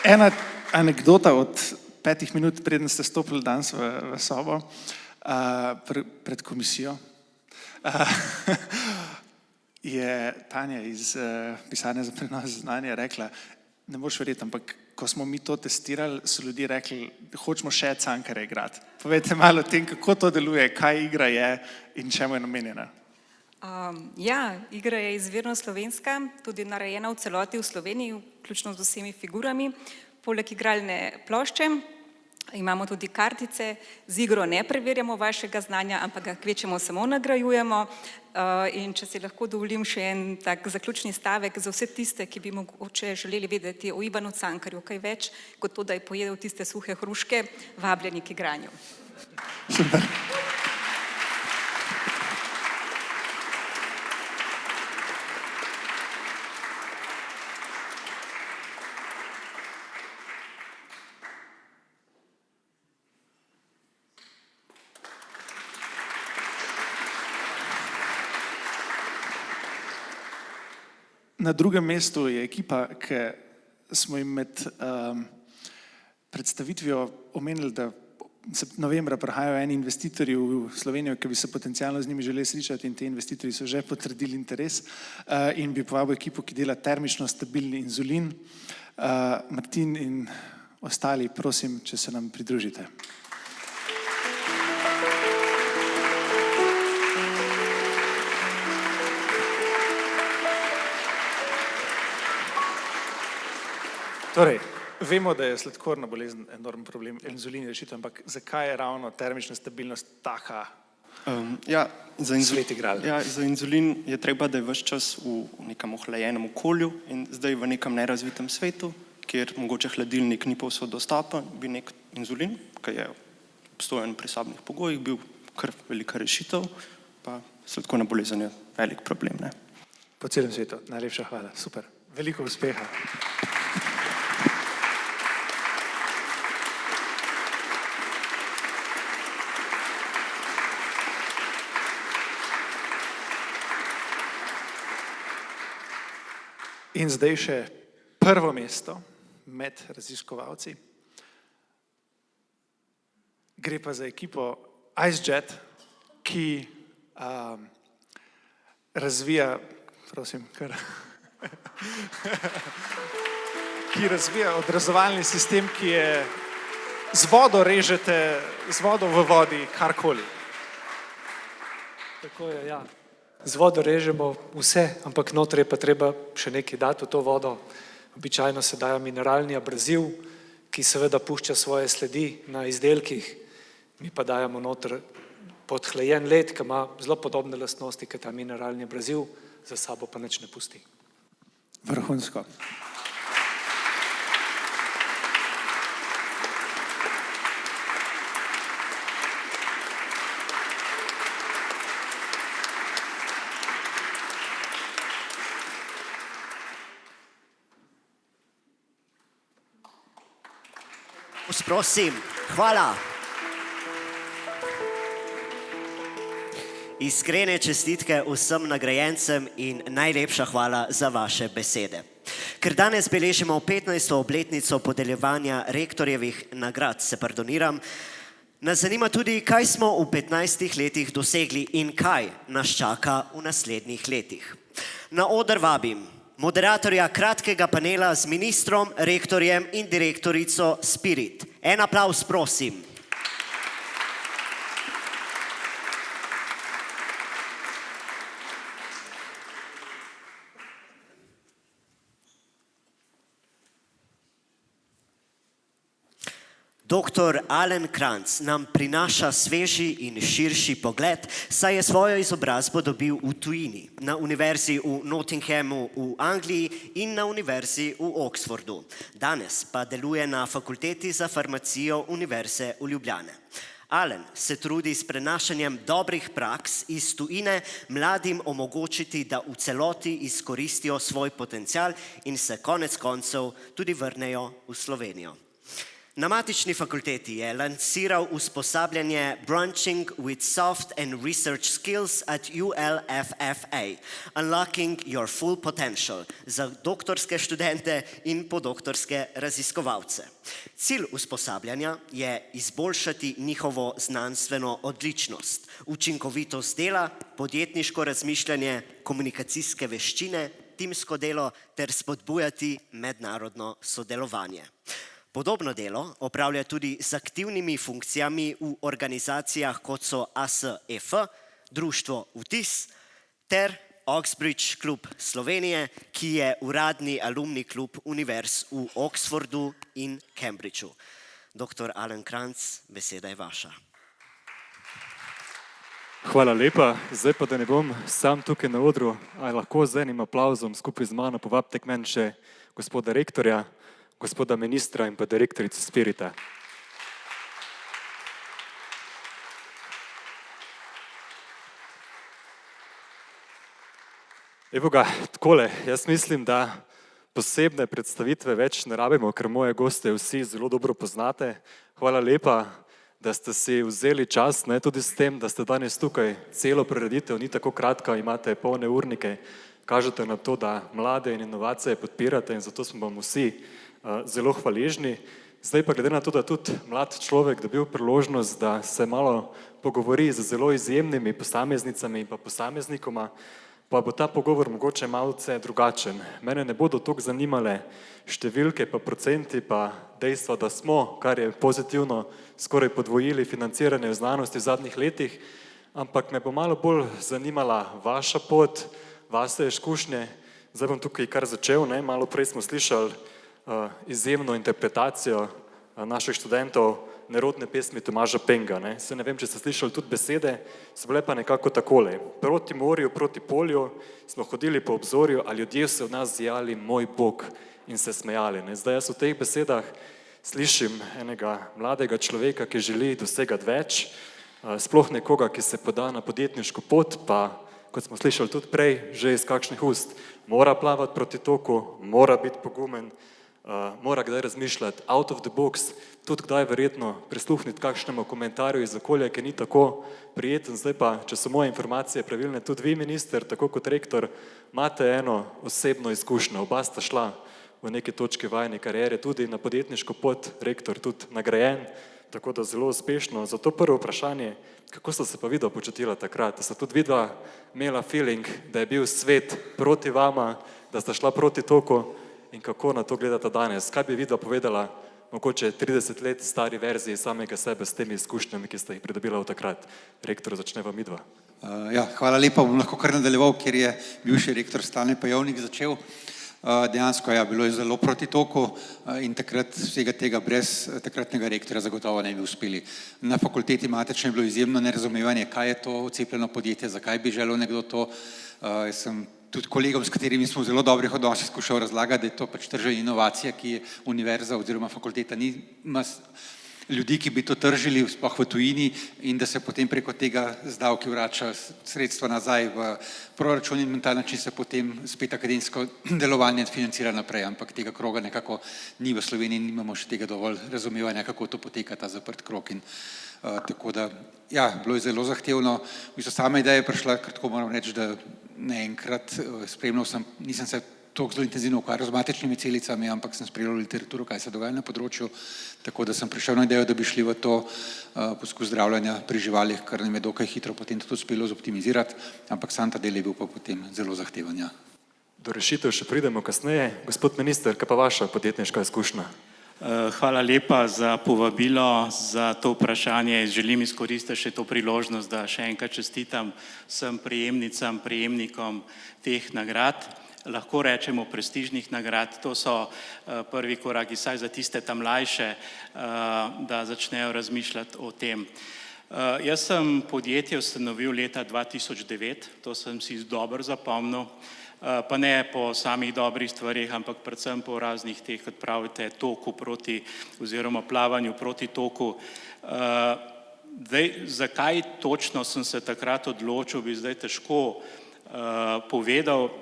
Ena anekdota od 5 minut, preden ste stopili danes v sobo pred komisijo, je Tanja iz pisarne za prenos znanja rekla, ne moreš verjeti, ampak ko smo mi to testirali, so ljudje rekli, hočemo še Cankarja igrati. Povejte malo o tem, kako to deluje, kaj igra je in čemu je namenjena. Ja, igra je izvirno slovenska, tudi narejena v celoti v Sloveniji, vključno z vsemi figurami. Poleg igralne plošče imamo tudi kartice, z igro ne preverjamo vašega znanja, ampak ga kvečemo samo nagrajujemo. In če si lahko dovolim še en tak zaključni stavek za vse tiste, ki bi mogoče želeli vedeti o Ivanu Cankarju kaj več, kot to, da je pojedel tiste suhe hruške, vabljeni k igranju. Super. Na drugem mestu je ekipa, ki smo jim med predstavitvijo omenili, da novembra prihajajo eni investitorji v Slovenijo, ki bi se potencialno z njimi želeli srečati in ti investitorji so že potrdili interes in bi povabil ekipo, ki dela termično stabilni inzulin. Martin in ostali, prosim, če se nam pridružite. Torej, vemo, da je sladkorna bolezen enormen problem, inzulin je rešitev, ampak zakaj je ravno termična stabilnost taka svet igral? Ja, za inzulin je treba, da je ves čas v nekem ohlajenem okolju in zdaj v nekem nerazvitem svetu, kjer mogoče hladilnik ni povsod dostopen, bi nek inzulin, ki je obstojen pri sobnih pogojih, bil kar velika rešitev, pa sladkorna bolezen je velik problem. Ne? Po celem svetu, najlepša hvala, super. Veliko uspeha. In zdaj še prvo mesto med raziskovalci. Gre pa za ekipo IceJet, ki razvija, prosim, ki razvija odrazovalni sistem, ki je z vodo režete, z vodo v vodi karkoli. Tako je, ja. Z vodo režemo vse, ampak noter je pa treba še nekaj dati v to vodo. Običajno se daje mineralni abraziv, ki seveda pušča svoje sledi na izdelkih. Mi pa dajemo noter podhlajen led, ki ima zelo podobne lastnosti, kot ta mineralni abraziv, za sabo pa nič ne pusti. Vrhunsko. Prosim, hvala. Iskrene čestitke vsem nagrajencem in najlepša hvala za vaše besede. Ker danes beležimo 15. obletnico podeljevanja rektorjevih nagrad, se pardoniram, nas zanima tudi, kaj smo v 15 letih dosegli in kaj nas čaka v naslednjih letih. Na oder vabim moderatorja kratkega panela z ministrom, rektorjem in direktorico Spirit. En aplavz, prosim. Dr. Alan Kranz nam prinaša sveži in širši pogled, saj je svojo izobrazbo dobil v tujini, na univerzi v Nottinghamu v Angliji in na univerzi v Oxfordu. Danes pa deluje na fakulteti za farmacijo Univerze v Ljubljane. Alan se trudi s prenašanjem dobrih praks iz tujine mladim omogočiti, da v celoti izkoristijo svoj potencial in se konec koncev tudi vrnejo v Slovenijo. Na matični fakulteti je lanciral usposabljanje Branching with Soft and Research Skills at ULFFA, Unlocking Your Full Potential, za doktorske študente in podoktorske raziskovalce. Cilj usposabljanja je izboljšati njihovo znanstveno odličnost, učinkovitost dela, podjetniško razmišljanje, komunikacijske veščine, timsko delo ter spodbujati mednarodno sodelovanje. Podobno delo opravlja tudi z aktivnimi funkcijami v organizacijah, kot so ASEF, Društvo Vtis ter Oxbridge klub Slovenije, ki je uradni alumni klub univerz v Oxfordu in Cambridgeu. Dr. Alan Kranz, beseda je vaša. Hvala lepa. Zdaj pa, da ne bom sam tukaj na odru, ali lahko z enim aplavzom skupaj z mano povabite k meni še gospoda rektorja, gospoda ministra in pa direktorico Spirita. Evo ga, takole, jaz mislim, da posebne predstavitve več ne rabimo, ker moje goste vsi zelo dobro poznate. Hvala lepa, da ste si vzeli čas, ne, tudi s tem, da ste danes tukaj. Celo prireditev ni tako kratka, imate polne urnike, kažete na to, da mlade in inovacije podpirate in zato smo vam vsi zelo hvaležni. Zdaj pa glede na to, da tudi mlad človek dobil priložnost, da se malo pogovori z zelo izjemnimi posameznicami in pa posameznikoma, pa bo ta pogovor mogoče malce drugačen. Mene ne bodo toliko zanimale številke pa procenti pa dejstva, da smo, kar je pozitivno, skoraj podvojili financiranje v znanosti v zadnjih letih, ampak me bo malo bolj zanimala vaša pot, vaše izkušnje. Zdaj bom tukaj kar začel, ne? Malo prej smo slišali izjemno interpretacijo naših študentov nerodne pesmi Tomaža Penga. Ne? Se ne vem, če ste slišali tudi besede, so bile pa nekako takole. Proti morju, proti polju smo hodili po obzorju, a ljudje so v nas zijali moj Bog in se smejali. Ne? Zdaj jaz v teh besedah slišim enega mladega človeka, ki želi dosegati več, sploh nekoga, ki se poda na podjetniško pot, pa kot smo slišali tudi prej, že iz kakšnih ust, mora plavati proti toku, mora biti pogumen, mora kdaj razmišljati out of the box, tudi kdaj verjetno prisluhniti kakšnemu komentarju iz okolja, ki ni tako prijeten. Zdaj pa, če so moje informacije pravilne, tudi vi, minister, tako kot rektor, imate eno osebno izkušnjo, oba sta šla v neki točki vajne kariere, tudi na podjetniško pot, rektor tudi nagrajen, tako da zelo uspešno. Zato prvo vprašanje, kako sta se pa vidva počutila takrat? Da sta tudi vidva imela feeling, da je bil svet proti vama, da sta šla proti toku in kako na to gledata danes? Kaj bi vidva povedala mogoče 30 let stari verziji samega sebe s temi izkušnjami, ki sta jih pridobila od takrat? Rektor, začneva midva. Ja, hvala lepa, bom lahko kar nadaljeval, ker je bivši rektor Stane Pajovnik začel. Dejansko bilo je zelo proti toku in takrat vsega tega brez takratnega rektorja zagotovo ne bi uspeli. Na fakulteti matične je bilo izjemno nerazumevanje, kaj je to odcepljeno podjetje, zakaj bi želel nekdo to. Jaz sem tudi kolegom, s katerimi smo v zelo dobrih odnosih skušal razlagati, da je to pač tržna inovacija, ki je univerza oziroma fakulteta nima ljudi, ki bi to tržili, sploh v tujini, in da se potem preko tega z davki vrača sredstva nazaj v proračun in na ta način se potem spet akademsko delovanje financira naprej, ampak tega kroga nekako ni v Sloveniji, nimamo še tega dovolj razumevanja, kako to poteka, ta zaprt krog. In tako da, ja, bilo je zelo zahtevno. V bistvu sama ideja je prišla, ker tako moram reči, da naenkrat spremljal sem, nisem se toliko zelo intenzivno ukvarjal z matičnimi celicami, ampak sem spremljal literaturo, kaj se dogaja na področju, tako da sem prišel na idejo, da bi šli v to poskus zdravljenja pri živalih, kar nam je dokaj hitro potem tudi uspelo zoptimizirati, ampak sam ta del je bil pa potem zelo zahteven. Do rešitev še pridemo kasneje. Gospod minister, kaj pa vaša podjetniška izkušnja? Hvala lepa za povabilo, za to vprašanje. Želim izkoristiti še to priložnost, da še enkrat čestitam vsem prejemnicam, prejemnikom teh nagrad. Lahko rečemo prestižnih nagrad, to so prvi koraki, saj za tiste tam mlajše, da začnejo razmišljati o tem. Jaz sem podjetje ustanovil leta 2009, to sem si dobro zapomnil, pa ne po samih dobrih stvarih, ampak predvsem po raznih teh, kot pravite, toku proti oziroma plavanju proti toku. Zakaj točno sem se takrat odločil, bi zdaj težko povedal,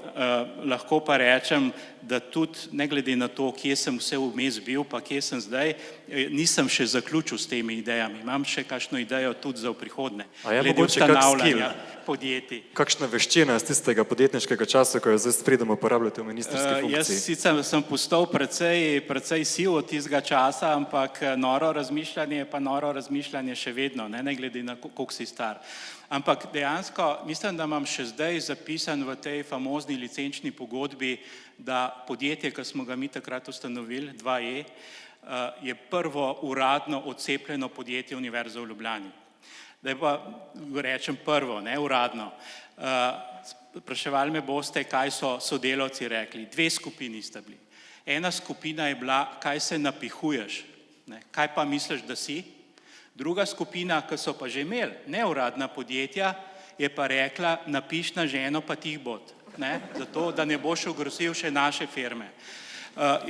lahko pa rečem, da tudi ne glede na to, kje sem vse vmes bil, pa kje sem zdaj, nisem še zaključil s temi idejami. Imam še kakšno idejo tudi za v prihodnje. A je mogoče kak skill? Podjetij. Kakšna veščina z tistega podjetniškega časa, ko jo zdaj spredemo uporabljate v ministrski funkciji? Jaz sicer sem postal precej siv od tistega časa, ampak noro razmišljanje še vedno, ne glede na koliko si star. Ampak dejansko mislim, da imam še zdaj zapisan v tej famozni licenčni pogodbi, da podjetje, ki smo ga mi takrat ustanovili, 2E, je prvo uradno odcepljeno podjetje Univerze v Ljubljani. Zdaj pa rečem prvo, ne uradno. Spraševali me boste, kaj so sodelavci rekli. Dve skupini sta bili. Ena skupina je bila, kaj se napihuješ, kaj pa misliš, da si? Druga skupina, ki so pa že imeli neuradna podjetja, je pa rekla, napiš na ženo pa tih bod, zato da ne boš ogrozil še naše firme.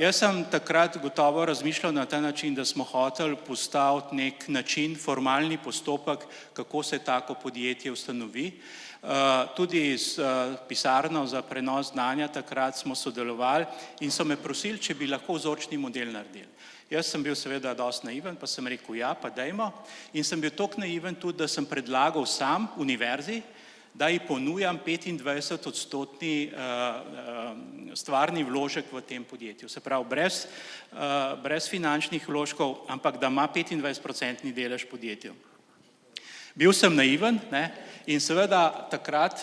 Jaz sem takrat gotovo razmišljal na ta način, da smo hoteli postaviti nek način, formalni postopek, kako se tako podjetje ustanovi. Tudi s pisarno za prenos znanja takrat smo sodelovali in so me prosili, če bi lahko vzorčni model naredili. Jaz sem bil seveda dosti naiven, pa sem rekel, ja, pa dajmo. In sem bil toliko naiven tudi, da sem predlagal sam univerzi, da ji ponujam 25% stvarni vložek v tem podjetju. Se pravi, brez finančnih vložkov, ampak da ima 25% delež podjetju. Bil sem naiven, in seveda takrat,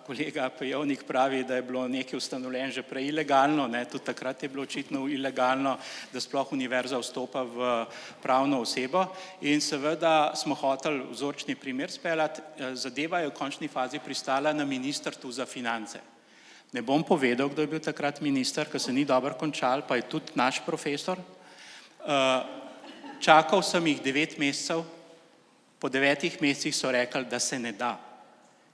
kolega Pajovnik pravi, da je bilo nekaj ustanovljeno že prej ilegalno, tudi takrat je bilo očitno ilegalno, da sploh univerza vstopa v pravno osebo in seveda smo hoteli vzorčni primer speljati, zadeva je v končni fazi pristala na Ministrstvu za finance. Ne bom povedal, kdo je bil takrat minister, ker se ni dobro končal, pa je tudi naš profesor. Čakal sem jih 9 mesecev, po 9 mesecih so rekli, da se ne da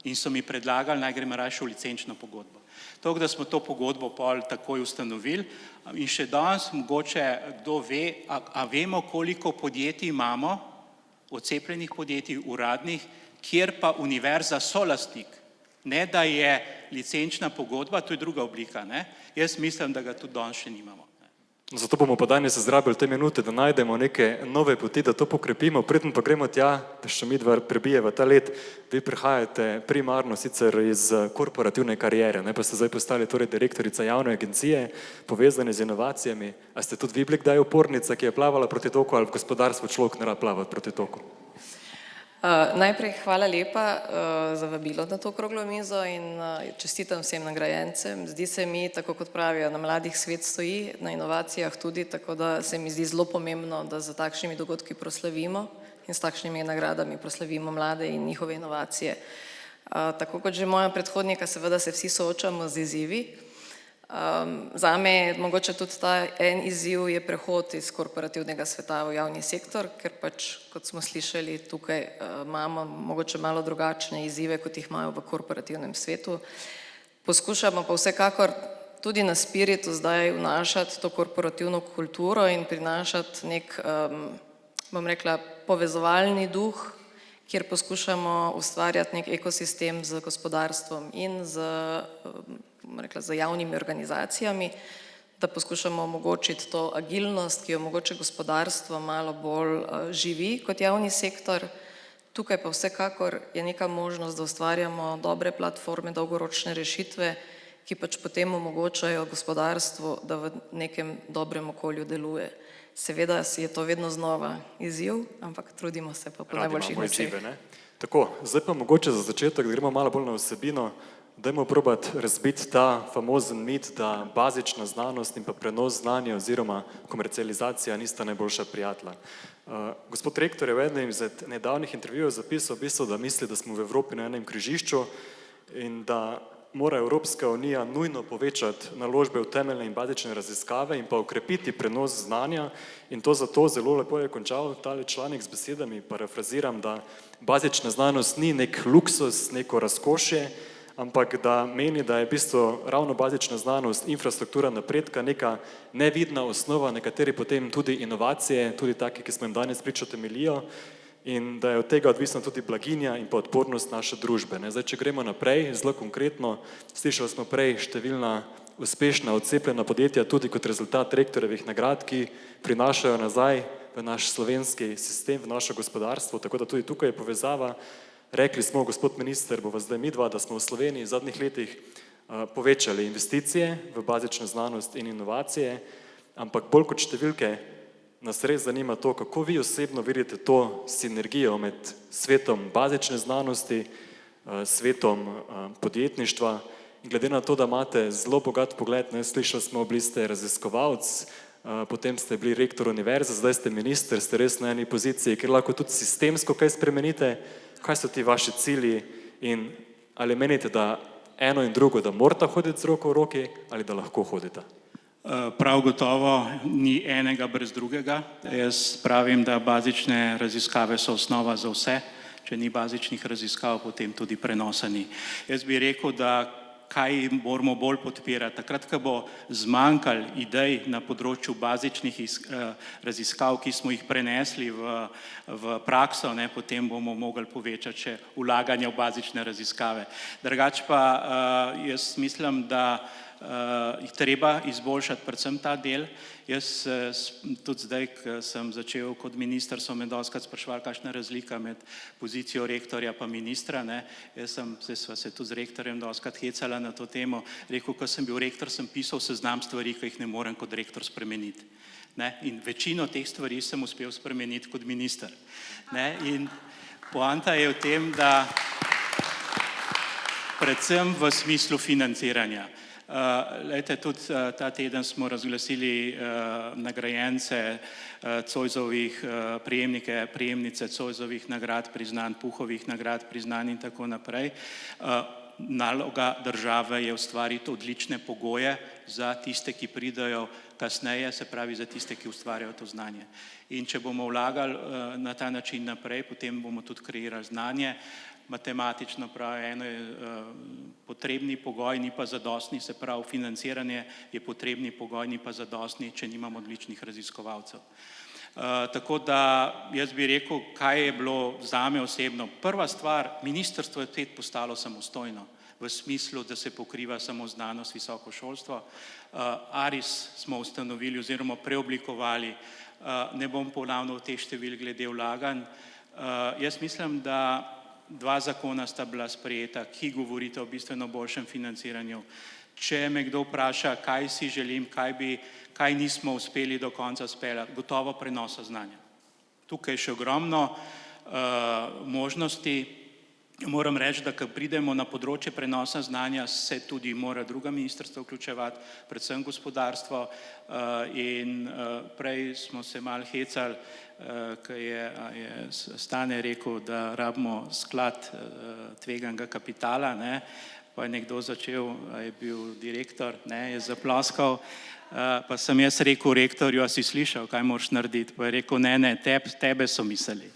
in so mi predlagali, naj grem raje v licenčno pogodbo. Tako da smo to pogodbo pol takoj ustanovili in še danes mogoče kdo ve, a vemo, koliko podjetij imamo, odcepljenih podjetij, uradnih, kjer pa univerza solastnik Ne, da je licenčna pogodba, to je druga oblika. Ne? Jaz mislim, da ga tudi danes še nimamo. Zato bomo pa danes izrabili te minute, da najdemo neke nove poti, da to pokrepimo. Preden pa gremo tja, da še midva prebijeva ta let, vi prihajate primarno sicer iz korporativne karijere, ne, pa ste zdaj postali torej direktorica javne agencije, povezane z inovacijami. A ste tudi vi bili kdaj upornica, ki je plavala proti toku, ali v gospodarstvu človek ne rad plava proti toku? Najprej hvala lepa za vabilo na to okroglo mizo in čestitam vsem nagrajencem. Zdi se mi, tako kot pravijo, na mladih svet stoji, na inovacijah tudi, tako da se mi zdi zelo pomembno, da za takšnimi dogodki proslavimo in s takšnimi nagradami proslavimo mlade in njihove inovacije. Tako kot že moja predhodnika, seveda se vsi soočamo z izzivi. Zame je mogoče tudi ta en izziv je prehod iz korporativnega sveta v javni sektor, ker pač, kot smo slišali, tukaj imamo mogoče malo drugačne izzive, kot jih imajo v korporativnem svetu. Poskušamo pa vsekakor tudi na Spiritu zdaj vnašati to korporativno kulturo in prinašati nek, bom rekla, povezovalni duh, kjer poskušamo ustvarjati nek ekosistem z gospodarstvom in z javnimi organizacijami, da poskušamo omogočiti to agilnost, ki jo mogoče gospodarstvo malo bolj živi kot javni sektor. Tukaj pa vsekakor je neka možnost, da ustvarjamo dobre platforme, dolgoročne rešitve, ki pač potem omogočajo gospodarstvu, da v nekem dobrem okolju deluje. Seveda je to vedno znova izziv, ampak trudimo se pa po najboljših močeh. Tako, zdaj pa mogoče za začetek, da gremo malo bolj na vsebino, dajmo probati razbiti ta famozen mit, da bazična znanost in pa prenos znanja oziroma komercializacija nista najboljša prijatelja. Gospod rektor je v enem izmed nedavnih intervjujev zapisal v bistvu, da misli, da smo v Evropi na enem križišču in da mora Evropska unija nujno povečati naložbe v temeljne in bazične raziskave in pa okrepiti prenos znanja in to zato zelo lepo je končal tale članek z besedami, parafraziram, da bazična znanost ni nek luksus, neko razkošje, ampak da meni, da je v bistvu ravno bazična znanost, infrastruktura napredka, neka nevidna osnova, nekateri potem tudi inovacije, tudi take, ki smo jim danes priča temeljijo, in da je od tega odvisna tudi blaginja in pa odpornost naše družbe. Zdaj, če gremo naprej, zelo konkretno, slišali smo prej številna uspešna, odcepljena podjetja, tudi kot rezultat rektorjevih nagrad, ki prinašajo nazaj v naš slovenski sistem, v naše gospodarstvo, tako da tudi tukaj je povezava. Rekli smo, gospod minister, bova zdaj midva, da smo v Sloveniji v zadnjih letih povečali investicije v bazično znanost in inovacije, ampak bolj kot številke nas res zanima to, kako vi osebno vidite to sinergijo med svetom bazične znanosti, svetom podjetništva in glede na to, da imate zelo bogat pogled, slišali smo, bili ste raziskovalec, potem ste bili rektor univerze, zdaj ste minister, ste res na eni poziciji, kjer lahko tudi sistemsko kaj spremenite. Kaj so ti vaši cilji in ali menite, da eno in drugo, da morata hoditi z roko v roki ali da lahko hodita? Prav gotovo ni enega brez drugega. Jaz pravim, da bazične raziskave so osnova za vse. Če ni bazičnih raziskav, potem tudi prenosa ni. Jaz bi rekel, da kaj moramo bolj podpirati. Takrat, ko bo zmanjkalo idej na področju bazičnih raziskav, ki smo jih prenesli v prakso, potem bomo mogli povečati še vlaganje v bazične raziskave. Drugače pa jaz mislim, da jih treba izboljšati predvsem ta del. Jaz tudi zdaj, ko sem začel kot minister, so me dostikrat spraševali, kakšna je razlika med pozicijo rektorja pa ministra. Zdaj sva se tudi z rektorjem dostikrat hecala na to temo. Rekel, ko sem bil rektor, sem pisal seznam stvari, ki jih ne morem kot rektor spremeniti. In večino teh stvari sem uspel spremeniti kot minister. In poanta je v tem, da predvsem v smislu financiranja. Lejte, tudi ta teden smo razglasili nagrajence Zoisovih, prejemnice Zoisovih nagrad, priznanj, Puhovih nagrad, priznanj in tako naprej. Naloga države je ustvariti odlične pogoje za tiste, ki pridejo kasneje, se pravi za tiste, ki ustvarjajo to znanje. In če bomo vlagali na ta način naprej, potem bomo tudi kreirali znanje. Matematično pravi, eno je potrebni pogoj, ni pa zadostni, se pravi financiranje je potrebni pogoj, ni pa zadostni, če nimamo odličnih raziskovalcev. Tako da jaz bi rekel, kaj je bilo zame osebno. Prva stvar, ministrstvo je spet postalo samostojno. v smislu, da se pokriva samo znanost, visoko šolstvo. ARIS smo ustanovili oziroma preoblikovali, ne bom ponavljal teh števil glede vlaganj. Jaz mislim, da 2 zakona sta bila sprejeta, ki govorita o bistveno boljšem financiranju. Če me kdo vpraša, kaj si želim, kaj nismo uspeli do konca speljati, gotovo prenosa znanja. Tukaj je še ogromno možnosti. Moram reči, da ko pridemo na področje prenosa znanja, se tudi mora druga ministrstva vključevati, predvsem gospodarstvo, in prej smo se malo hecali, ko je Stane rekel, da rabimo sklad tveganega kapitala, ne, pa je nekdo začel, je bil direktor, ne, je zaploskal, pa sem jaz rekel rektorju, a si slišal, kaj moraš narediti, pa je rekel, ne, tebe so mislili.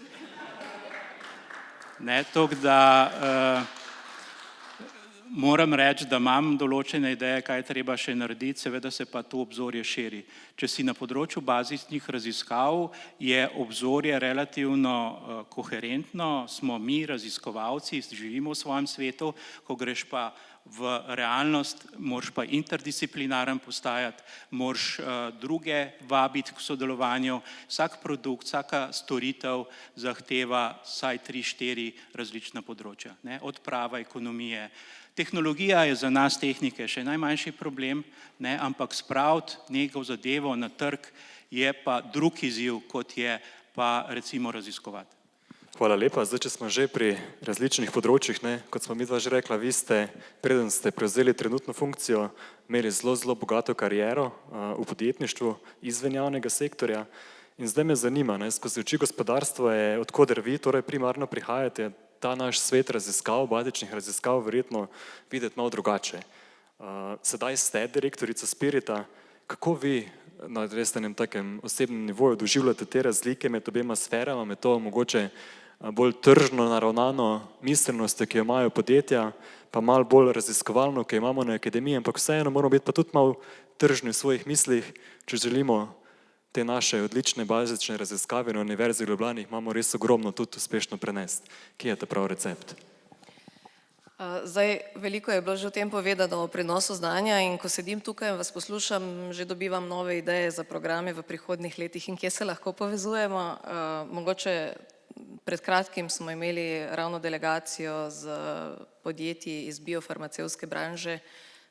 Ne, tako da moram reči, da imam določene ideje, kaj je treba še narediti, seveda se pa to obzorje širi. Če si na področju bazičnih raziskav, je obzorje relativno koherentno, smo mi raziskovalci, živimo v svojem svetu, ko greš pa v realnost, moraš pa interdisciplinaren postajati, moraš druge vabiti k sodelovanju, vsak produkt, vsaka storitev zahteva vsaj 3-4 različna področja, ne, od prava, ekonomije. Tehnologija je za nas tehnike še najmanjši problem, ne, ampak spraviti neko zadevo na trg je pa drug izziv, kot je pa recimo raziskovati. Hvala lepa. Zdaj, če smo že pri različnih področjih, ne, kot smo midva že rekla, vi ste, preden ste prevzeli trenutno funkcijo, imeli zelo bogato kariero v podjetništvu izven javnega sektorja. In zdaj me zanima, ne, skozi oči gospodarstva je, odkoder vi torej primarno prihajate, ta naš svet raziskav, bazičnih raziskav, verjetno videti malo drugače. Sedaj ste direktorica Spirita, kako vi na enem takem osebnem nivoju doživljate te razlike med obema sferama, med to mogoče bolj tržno naravnano miselnostjo, ki jo imajo podjetja, pa malo bolj raziskovalno, ki jo imamo na akademiji, ampak vseeno moramo biti pa tudi malo tržni v svojih mislih, če želimo te naše odlične bazične raziskave na Univerzi v Ljubljani, imamo res ogromno tudi uspešno prenesti. Kje je ta prav recept? Zdaj, veliko je bilo že o tem povedano, o prenosu znanja, in ko sedim tukaj in vas poslušam, že dobivam nove ideje za programe v prihodnjih letih in kje se lahko povezujemo. Mogoče pred kratkim smo imeli ravno delegacijo z podjetji iz biofarmacevtske branže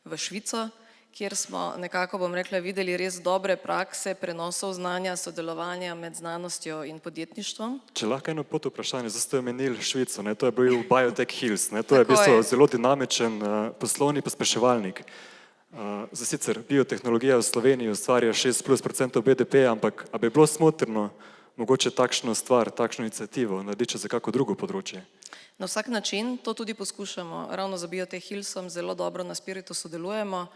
v Švico, kjer smo nekako, bom rekla, videli res dobre prakse prenosov znanja, sodelovanja med znanostjo in podjetništvom. Če lahko eno pot vprašanje, zdaj ste omenili Švico, ne, to je bil Biotech Hills, ne, to je v bistvu zelo dinamičen poslovni pospeševalnik. Za sicer biotehnologija v Sloveniji ustvarja 6+ % BDP, ampak a bi bilo smotrno mogoče takšno stvar, takšno inicijativo narediti za kako drugo področje? Na vsak način to tudi poskušamo. Ravno za Biotech Hillsom zelo dobro na Spiritu sodelujemo.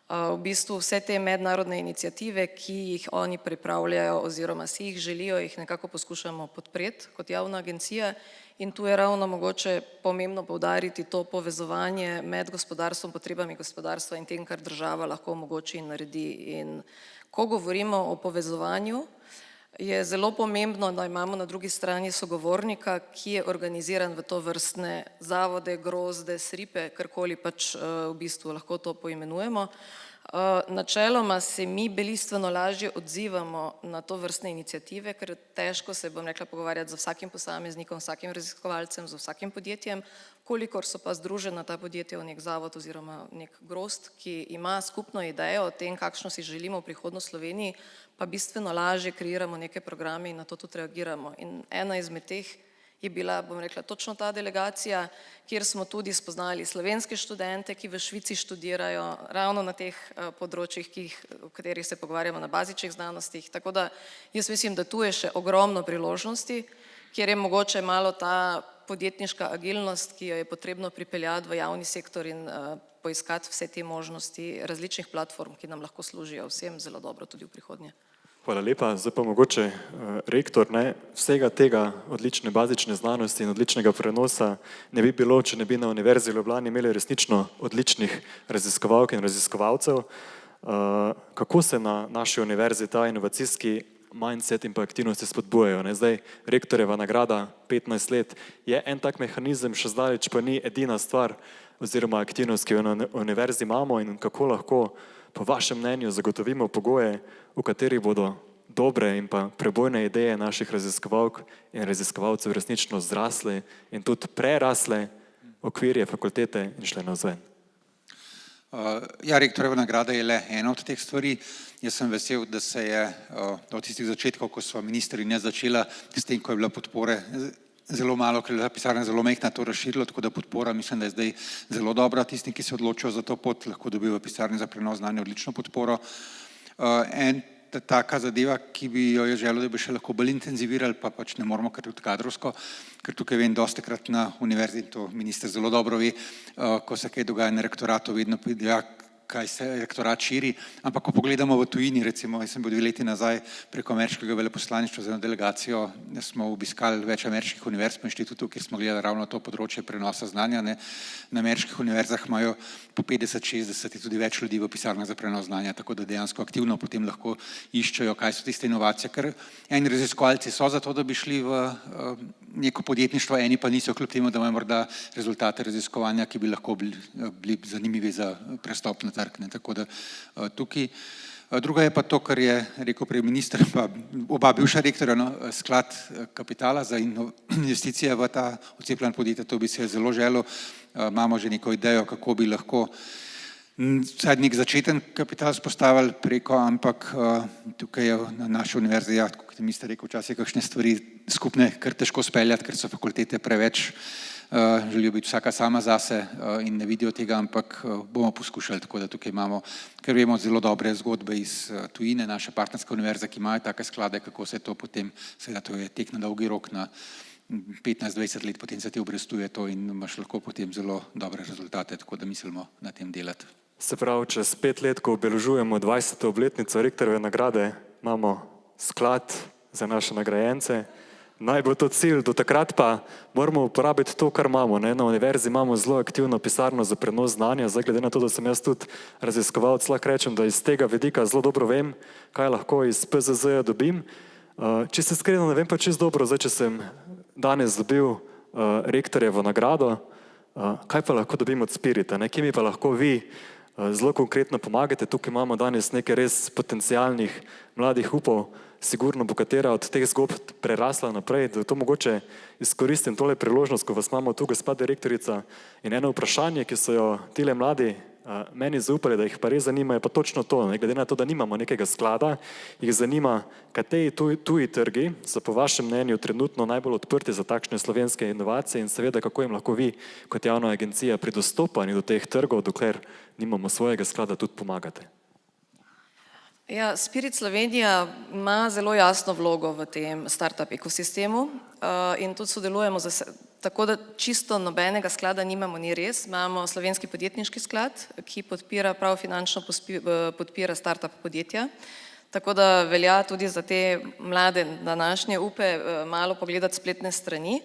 V bistvu vse te mednarodne iniciative, ki jih oni pripravljajo oziroma si jih želijo, jih nekako poskušamo podpreti kot javna agencija, in tu je ravno mogoče pomembno poudariti to povezovanje med gospodarstvom, potrebami gospodarstva in tem, kar država lahko omogoči in naredi. In ko govorimo o povezovanju, je zelo pomembno, da imamo na drugi strani sogovornika, ki je organiziran v to vrstne zavode, grozde, sripe, karkoli pač v bistvu lahko to poimenujemo. Načeloma se mi bistveno lažje odzivamo na to vrstne iniciative, ker težko se, bom rekla, pogovarjati z vsakim posameznikom, vsakim raziskovalcem, z vsakim podjetjem, kolikor so pa združena ta podjetja v nek zavod oziroma nek grozd, ki ima skupno idejo o tem, kakšno si želimo v prihodnosti Sloveniji, pa bistveno lažje kreiramo neke programe in na to tudi reagiramo. In ena izmed teh je bila, bom rekla, točno ta delegacija, kjer smo tudi spoznali slovenske študente, ki v Švici študirajo ravno na teh področjih, o katerih se pogovarjamo na bazičnih znanostih. Tako da jaz mislim, da tu je še ogromno priložnosti, kjer je mogoče malo ta podjetniška agilnost, ki jo je potrebno pripeljati v javni sektor in poiskati vse te možnosti različnih platform, ki nam lahko služijo vsem zelo dobro tudi v prihodnje. Hvala lepa. Zdaj pa mogoče rektor, ne, vsega tega odlične bazične znanosti in odličnega prenosa ne bi bilo, če ne bi na Univerzi v Ljubljani imeli resnično odličnih raziskovalk in raziskovalcev. Kako se na naši univerzi ta inovacijski mindset in pa aktivnosti spodbujajo. Zdaj, rektorjeva nagrada 15 let je en tak mehanizem, še zdaleč pa ni edina stvar oziroma aktivnost, ki jo na univerzi imamo in kako lahko po vašem mnenju zagotovimo pogoje, v katerih bodo dobre in pa prebojne ideje naših raziskovalk in raziskovalcev resnično zrasle in tudi prerasle okvirje fakultete in šle navzven. Ja, rektorjeva nagrada je le ena od teh stvari. Jaz sem vesel, da se je od tistih začetkov, ko sva minister in jaz začela, s tem, ko je bila podpore zelo malo, ker je bila pisarna zelo mehna, to razširilo, tako da podpora mislim, da je zdaj zelo dobra. Tisti, ki se odločijo za to pot, lahko dobijo v pisarni za prenos znanja odlično podporo. Taka zadeva, ki bi jo je želel, da bi še lahko bolj intenzivirali, pa pač ne moramo, ker tudi kadrovsko, ker tukaj vem dostikrat na univerzi, in to minister zelo dobro ve, ko se kaj dogaja na rektoratu, vedno pride, kaj se rektorat širi, ampak ko pogledamo v tujini, recimo, jaz sem bil 2 leti nazaj preko ameriškega veleposlaništva z eno delegacijo, smo obiskali več ameriških univerz po inštitutu, kjer smo gledali ravno to področje prenosa znanja. Na ameriških univerzah imajo po 50-60 in tudi več ljudi v pisarnah za prenos znanja, tako da dejansko aktivno potem lahko iščejo, kaj so tiste inovacije, ker eni raziskovalci so za to, da bi šli v neko podjetništvo, eni pa niso, kljub temu, da imajo morda rezultate raziskovanja, ki bi lahko bili zanimivi za prestop na trg. Tako da tukaj. Druga je pa to, kar je rekel prej minister, pa oba bivša rektorja, sklad kapitala za investicije v ta odcepljena podjetja, to bi se zelo želel. Imamo že neko idejo, kako bi lahko vsaj nek začeten kapital spostavili preko, ampak tukaj je na naši univerzi, kot je minister rekel, včasih kakšne stvari skupne, kar težko speljati, ker so fakultete preveč, želijo biti vsaka sama zase in ne vidijo tega, ampak bomo poskušali, tako da tukaj imamo, ker vemo zelo dobre zgodbe iz tujine, naše partnerske univerze, ki imajo take sklade, kako se to potem, seveda to je tek na dolgi rok, na 15-20 let, potem se ti obrestuje to in imaš lahko potem zelo dobre rezultate, tako da mislimo na tem delati. Se pravi, čez 5 let, ko obeležujemo 20. obletnico rektorjeve nagrade, imamo sklad za naše nagrajence. Naj bo to cilj, do takrat pa moramo uporabiti to, kar imamo. Na univerzi imamo zelo aktivno pisarno za prenos znanja, zdaj glede na to, da sem jaz tudi raziskovalec, lahko rečem, da iz tega vidika zelo dobro vem, kaj lahko iz PZZ-ja dobim. Čisto iskreno ne vem pa čisto dobro, zdaj če sem danes dobil rektorjevo nagrado, kaj pa lahko dobim od Spirita, kje mi pa lahko vi zelo konkretno pomagate. Tukaj imamo danes nekaj res potencialnih mladih upov, sigurno bo katera od teh zgodb prerasla naprej, da to mogoče izkoristim tole priložnost, ko vas imamo tu, gospa direktorica, in eno vprašanje, ki so jo tile mladi meni zaupali, da jih pa res zanima, je pa točno to. Glede na to, da nimamo nekega sklada, jih zanima, kateri tuji trgi so po vašem mnenju trenutno najbolj odprti za takšne slovenske inovacije in seveda, kako jim lahko vi kot javna agencija pri dostopanju do teh trgov, dokler nimamo svojega sklada, tudi pomagate. Ja, Spirit Slovenija ima zelo jasno vlogo v tem startup ekosistemu in tudi sodelujemo, tako da čisto nobenega sklada nimamo, ni res. Imamo Slovenski podjetniški sklad, ki podpira, prav finančno podpira startup podjetja, tako da velja tudi za te mlade današnje upe malo pogledati spletne strani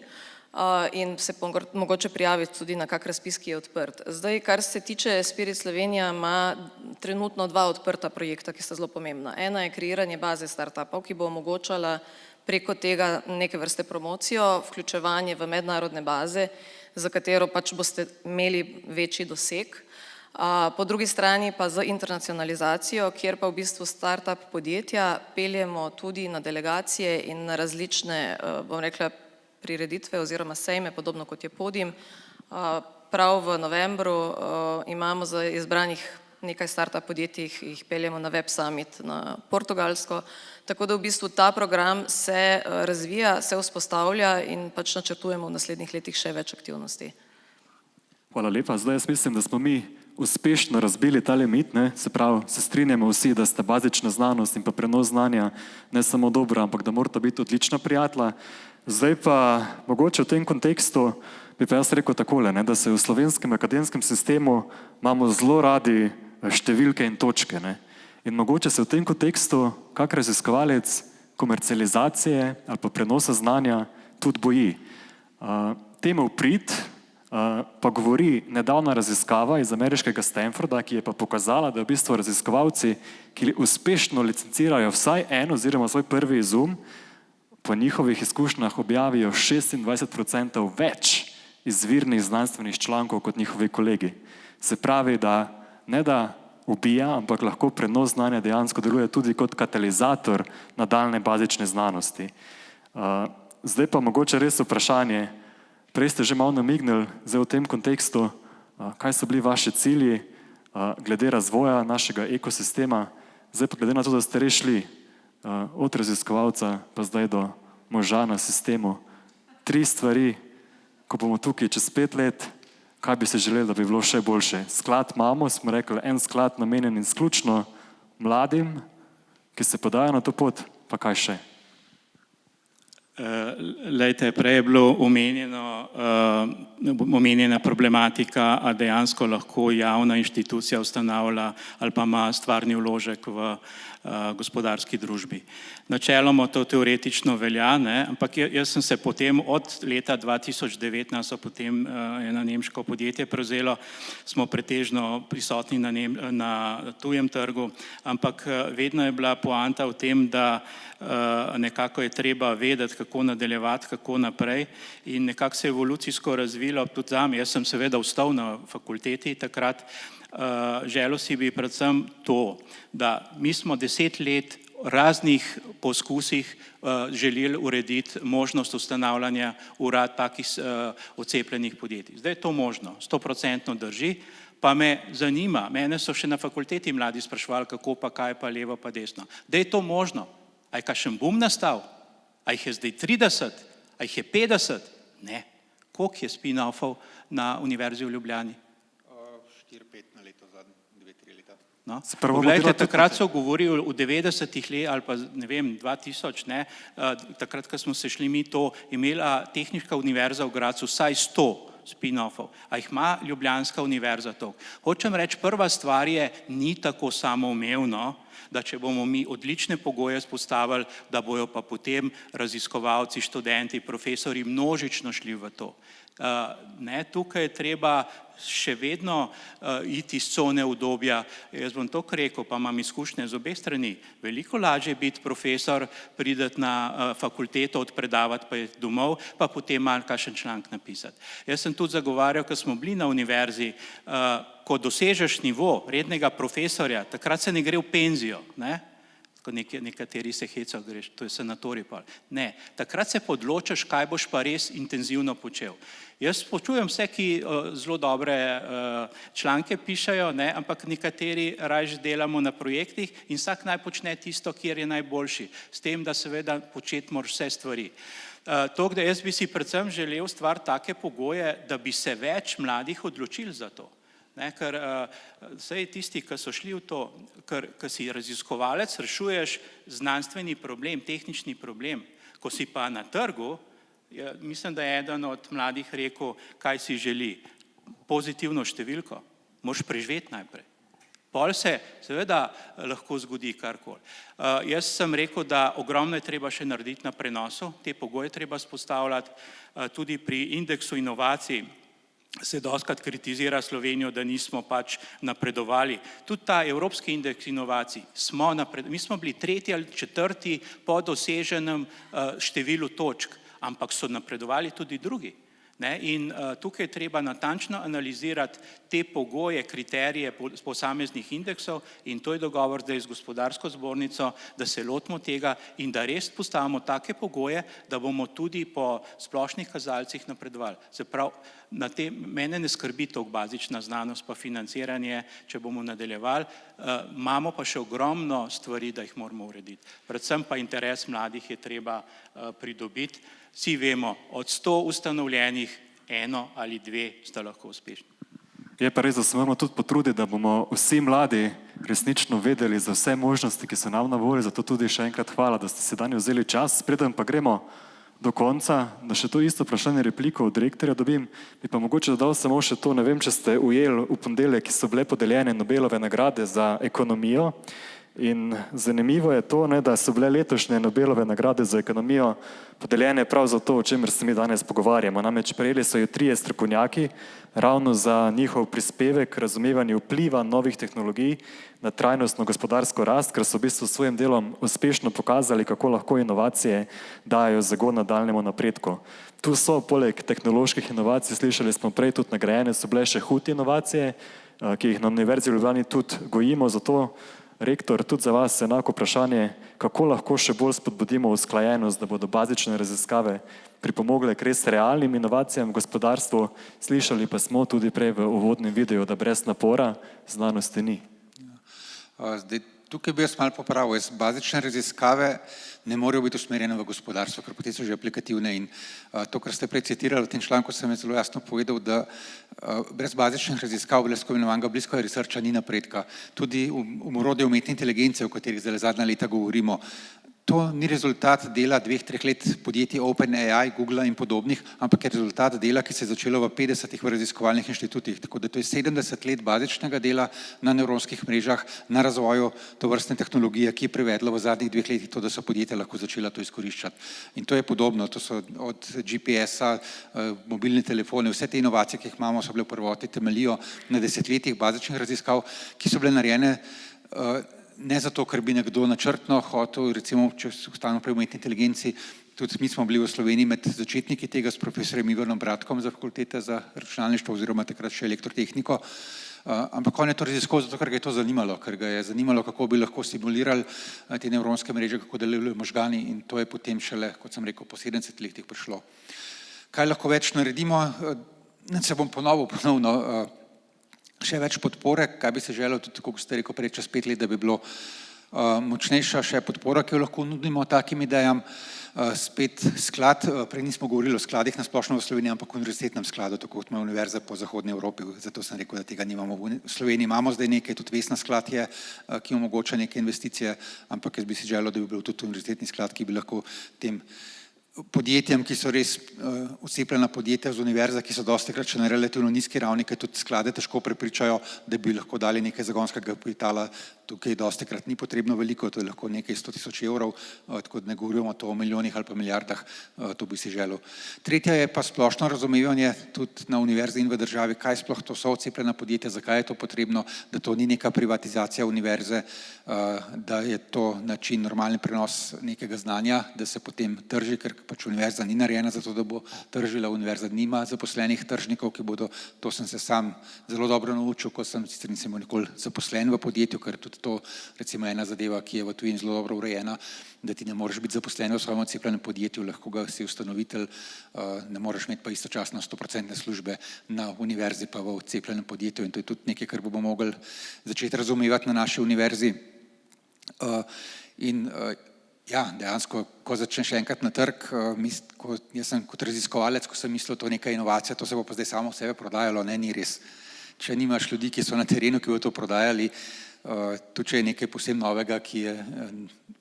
in se mogoče prijaviti tudi na kak razpis, ki je odprt. Zdaj, kar se tiče Spirit Slovenija, ima trenutno 2 odprta projekta, ki sta zelo pomembna. Ena je kreiranje baze startupov, ki bo omogočala preko tega neke vrste promocijo, vključevanje v mednarodne baze, za katero pač boste imeli večji doseg. Po drugi strani pa z internacionalizacijo, kjer pa v bistvu startup podjetja peljemo tudi na delegacije in na različne, bom rekla, prireditve oziroma sejme, podobno kot je Podim. Prav v novembru imamo za izbranih nekaj startup podjetij, jih peljemo na Web Summit na Portugalsko, tako da v bistvu ta program se razvija, se vzpostavlja in pač načrtujemo v naslednjih letih še več aktivnosti. Hvala lepa. Zdaj jaz mislim, da smo mi uspešno razbili ta limit, se pravi, se strinjamo vsi, da sta bazična znanost in pa prenos znanja ne samo dobra, ampak da morata biti odlična prijatelja. Zdaj pa mogoče v tem kontekstu bi pa jaz rekel takole, da se v slovenskem akademskem sistemu imamo zelo radi številke in točke. In mogoče se v tem kontekstu kak raziskovalec komercializacije ali pa prenosa znanja tudi boji. Temu v prid pa govori nedavna raziskava iz ameriškega Stanforda, ki je pa pokazala, da v bistvu raziskovalci, ki uspešno licencirajo vsaj en oziroma svoj prvi izum, po njihovih izkušnjah objavijo 26% več izvirnih znanstvenih člankov kot njihovi kolegi. Se pravi, da ne da ubija, ampak lahko prenos znanja dejansko deluje tudi kot katalizator nadaljne bazične znanosti. Zdaj pa mogoče res vprašanje, prej ste že malo namignili, zdaj v tem kontekstu, kaj so bili vaši cilji glede razvoja našega ekosistema, zdaj pa glede na to, da ste res šli od raziskovalca pa zdaj do moža na sistemu. 3 stvari, ko bomo tukaj čez 5 let, kaj bi se želeli, da bi bilo še boljše. Sklad imamo, smo rekli, en sklad namenjen izključno mladim, ki se podajo na to pot, pa kaj še? Lejte, prej je bilo omenjena problematika, a dejansko lahko javna inštitucija ustanavlja ali pa ima stvarni vložek v gospodarski družbi. Načeloma to teoretično velja, ne? Ampak jaz sem se potem od leta 2019, potem eno nemško podjetje prevzelo, smo pretežno prisotni na tujem trgu, ampak vedno je bila poanta v tem, da nekako je treba vedeti, kako nadaljevati, kako naprej in nekako se je evolucijsko razvilo tudi zame. Jaz sem seveda ostal na fakulteti takrat, želel si bi predvsem to, da mi smo 10 let v raznih poskusih želeli urediti možnost ustanavljanja urad takih odcepljenih podjetij. Zdaj je to možno, 100% drži, pa me zanima, mene so še na fakulteti mladi spraševali, kako pa kaj pa levo pa desno. Da je to možno. A je kakšen boom nastal? A jih je zdaj 30? A jih je 50? Ne. Koliko je spin-offov na Univerzi v Ljubljani? 4-5 na leto, zadnji 2-3 leta. No? Poglejte, takrat so govorili v 90-ih let ali pa ne vem, 2000, ne? Takrat, ko smo se šli mi to, imela Tehniška univerza v Gradcu vsaj 100 spin-offov. A jih ima Ljubljanska univerza to? Hočem reči, prva stvar je, ni tako samoumevno, da če bomo mi odlične pogoje spostavili, da bojo pa potem raziskovalci, študenti, profesori množično šli v to. Ne, tukaj je treba še vedno iti iz cone udobja. Jaz bom to rekel, pa imam izkušnje z obeh strani. Veliko lažje biti profesor, prideti na fakulteto, odpredavati pa je domov, pa potem malo kakšen članek napisati. Jaz sem tudi zagovarjal, ko smo bili na univerzi, ko dosežeš nivo rednega profesorja, takrat se ne gre v penzijo, ne? Ko nekateri se hecajo, greš, to je sanatorij pa. Ne, takrat se podločaš, kaj boš pa res intenzivno počel. Jaz počujem vse, ki zelo dobre članke pišajo, ne, ampak nekateri raje delamo na projektih in vsak naj počne tisto, kjer je najboljši, s tem, da seveda početi moraš vse stvari. Tako da jaz bi si predvsem želel stvar take pogoje, da bi se več mladih odločili za to. Ne, ker vsej tisti, ki so šli v to, ker si raziskovalec, rešuješ znanstveni problem, tehnični problem, ko si pa na trgu, mislim, da je eden od mladih rekel, kaj si želi, pozitivno številko, moraš preživeti najprej. Pol se seveda lahko zgodi karkoli. Jaz sem rekel, da ogromno je treba še narediti na prenosu, te pogoje treba spostavljati, tudi pri indeksu inovacij, se dostikrat kritizira Slovenijo, da nismo pač napredovali. Tudi ta evropski indeks inovacij, mi smo bili 3. ali 4. po doseženem številu točk, ampak so napredovali tudi drugi. Ne? In tukaj je treba natančno analizirati te pogoje, kriterije posameznih indeksov in to je dogovor zdaj z gospodarsko zbornico, da se lotimo tega in da res postavimo take pogoje, da bomo tudi po splošnih kazalcih napredovali. Se pravi, mene ne skrbi toliko bazična znanost pa financiranje, če bomo nadaljevali, imamo pa še ogromno stvari, da jih moramo urediti. Predvsem pa interes mladih je treba pridobiti. Vsi vemo, od 100 ustanovljenih 1 ali 2 sta lahko uspešni. Je pa res, da se moramo tudi potruditi, da bomo vsi mladi resnično vedeli za vse možnosti, ki so nam na voljo, zato tudi še enkrat hvala, da ste se danes vzeli čas. Preden pa gremo do konca, da še to isto vprašanje repliko od direktorja dobim, bi pa mogoče dodal samo še to, ne vem, če ste ujeli v ponedeljek, ki so bile podeljene Nobelove nagrade za ekonomijo In zanimivo je to, da so bile letošnje Nobelove nagrade za ekonomijo podeljene prav za to, o čemer se mi danes pogovarjamo. Namreč prejeli so jo 3 strokovnjaki ravno za njihov prispevek razumevanju vpliva novih tehnologij na trajnostno gospodarsko rast, ker so v bistvu s svojim delom uspešno pokazali, kako lahko inovacije dajo zagon nadaljnjemu napredku. Tu so poleg tehnoloških inovacij, slišali smo prej, tudi nagrajene so bile še HUT inovacije, ki jih na Univerzi v Ljubljani tudi gojimo, zato rektor, tudi za vas enako vprašanje, kako lahko še bolj spodbudimo usklajenost, da bodo bazične raziskave pripomogle k res realnim inovacijam v gospodarstvu. Slišali pa smo tudi prej v uvodnem videu, da brez napora znanosti ni. Tukaj bi jaz malo popravil. Bazične raziskave ne morejo biti usmerjene v gospodarstvo, ker potem so že aplikativne in to, kar ste prej citirali v tem članku, sem zelo jasno povedal, da brez bazičnih raziskav, brez tako imenovanega bliskega researcha ni napredka. Tudi orodje umetne inteligence, o katerih zdaj zadnja leta govorimo, to ni rezultat dela 2-3 let podjetij OpenAI, Google in podobnih, ampak je rezultat dela, ki se je začelo v 50-ih v raziskovalnih inštitutih. Tako da to je 70 let bazičnega dela na nevronskih mrežah, na razvoju tovrstne tehnologije, ki je privedla v zadnjih 2 letih to, da so podjetja lahko začela to izkoriščati. In to je podobno, to so od GPS-a, mobilne telefone, vse te inovacije, ki jih imamo, so bile v prvoti, temeljijo na desetletjih bazičnih raziskav, ki so bile narejene ne zato, ker bi nekdo načrtno hotel, recimo, če ostanemo pri umetni inteligenci, tudi mi smo bili v Sloveniji med začetniki tega s profesorjem Ivanom Bratkom za fakultete za računalništvo oziroma takrat še elektrotehniko, ampak on je to raziskoval zato, ker ga je to zanimalo, ker ga je zanimalo, kako bi lahko simulirali te nevronske mreže, kako delujejo možgani in to je potem šele, kot sem rekel, po 70 letih prišlo. Kaj lahko več naredimo? Se bom ponovno še več podpore, kaj bi se želel, tudi tako, kot ste rekel, prej čez 5 let, da bi bilo močnejša še podpora, ki jo lahko nudimo takim idejam. Spet sklad, prej nismo govorili o skladih na splošno v Sloveniji, ampak o univerzitetnem skladu, tako kot ima univerze po zahodni Evropi, zato sem rekel, da tega nimamo. V Sloveniji imamo zdaj nekaj, tudi Vesna sklad je, ki omogoča neke investicije, ampak jaz bi si želel, da bi bil tudi univerzitetni sklad, ki bi lahko tem podjetjem, ki so res odcepljena podjetja z univerze, ki so dostikrat še na relativno nizki ravni, ki tudi sklade težko prepričajo, da bi lahko dali nekaj zagonskega kapitala. Tukaj dostikrat ni potrebno veliko, to je lahko nekaj 100 000 evrov, tako da ne govorimo to o milijonih ali pa milijardah, to bi si želel. Tretja je pa splošno razumevanje tudi na univerzi in v državi, kaj sploh to so odcepljena podjetja, zakaj je to potrebno, da to ni neka privatizacija univerze, da je to način normalni prenos nekega znanja, da se potem trži, ker pač univerza ni narejena za to, da bo tržila, univerza nima zaposlenih tržnikov, ki bodo, to sem se sam zelo dobro naučil, ko sem sicer nisem nikoli zaposlen v podjetju, ker tudi to recimo ena zadeva, ki je v tujini zelo dobro urejena, da ti ne moreš biti zaposlen v svojem odcepljenem podjetju, lahko ga si ustanovitelj, ne moreš imeti pa istočasno 100% službe na univerzi pa v odcepljenem podjetju in to je tudi nekaj, kar bomo mogli začeti razumevati na naši univerzi. In ja, dejansko, ko začneš enkrat na trg, jaz sem kot raziskovalec, ko sem mislil, to je neka inovacija, to se bo pa zdaj samo sebe prodajalo, ne, ni res. Če nimaš ljudi, ki so na terenu, ki bodo to prodajali, tudi če je nekaj posebno novega, ki je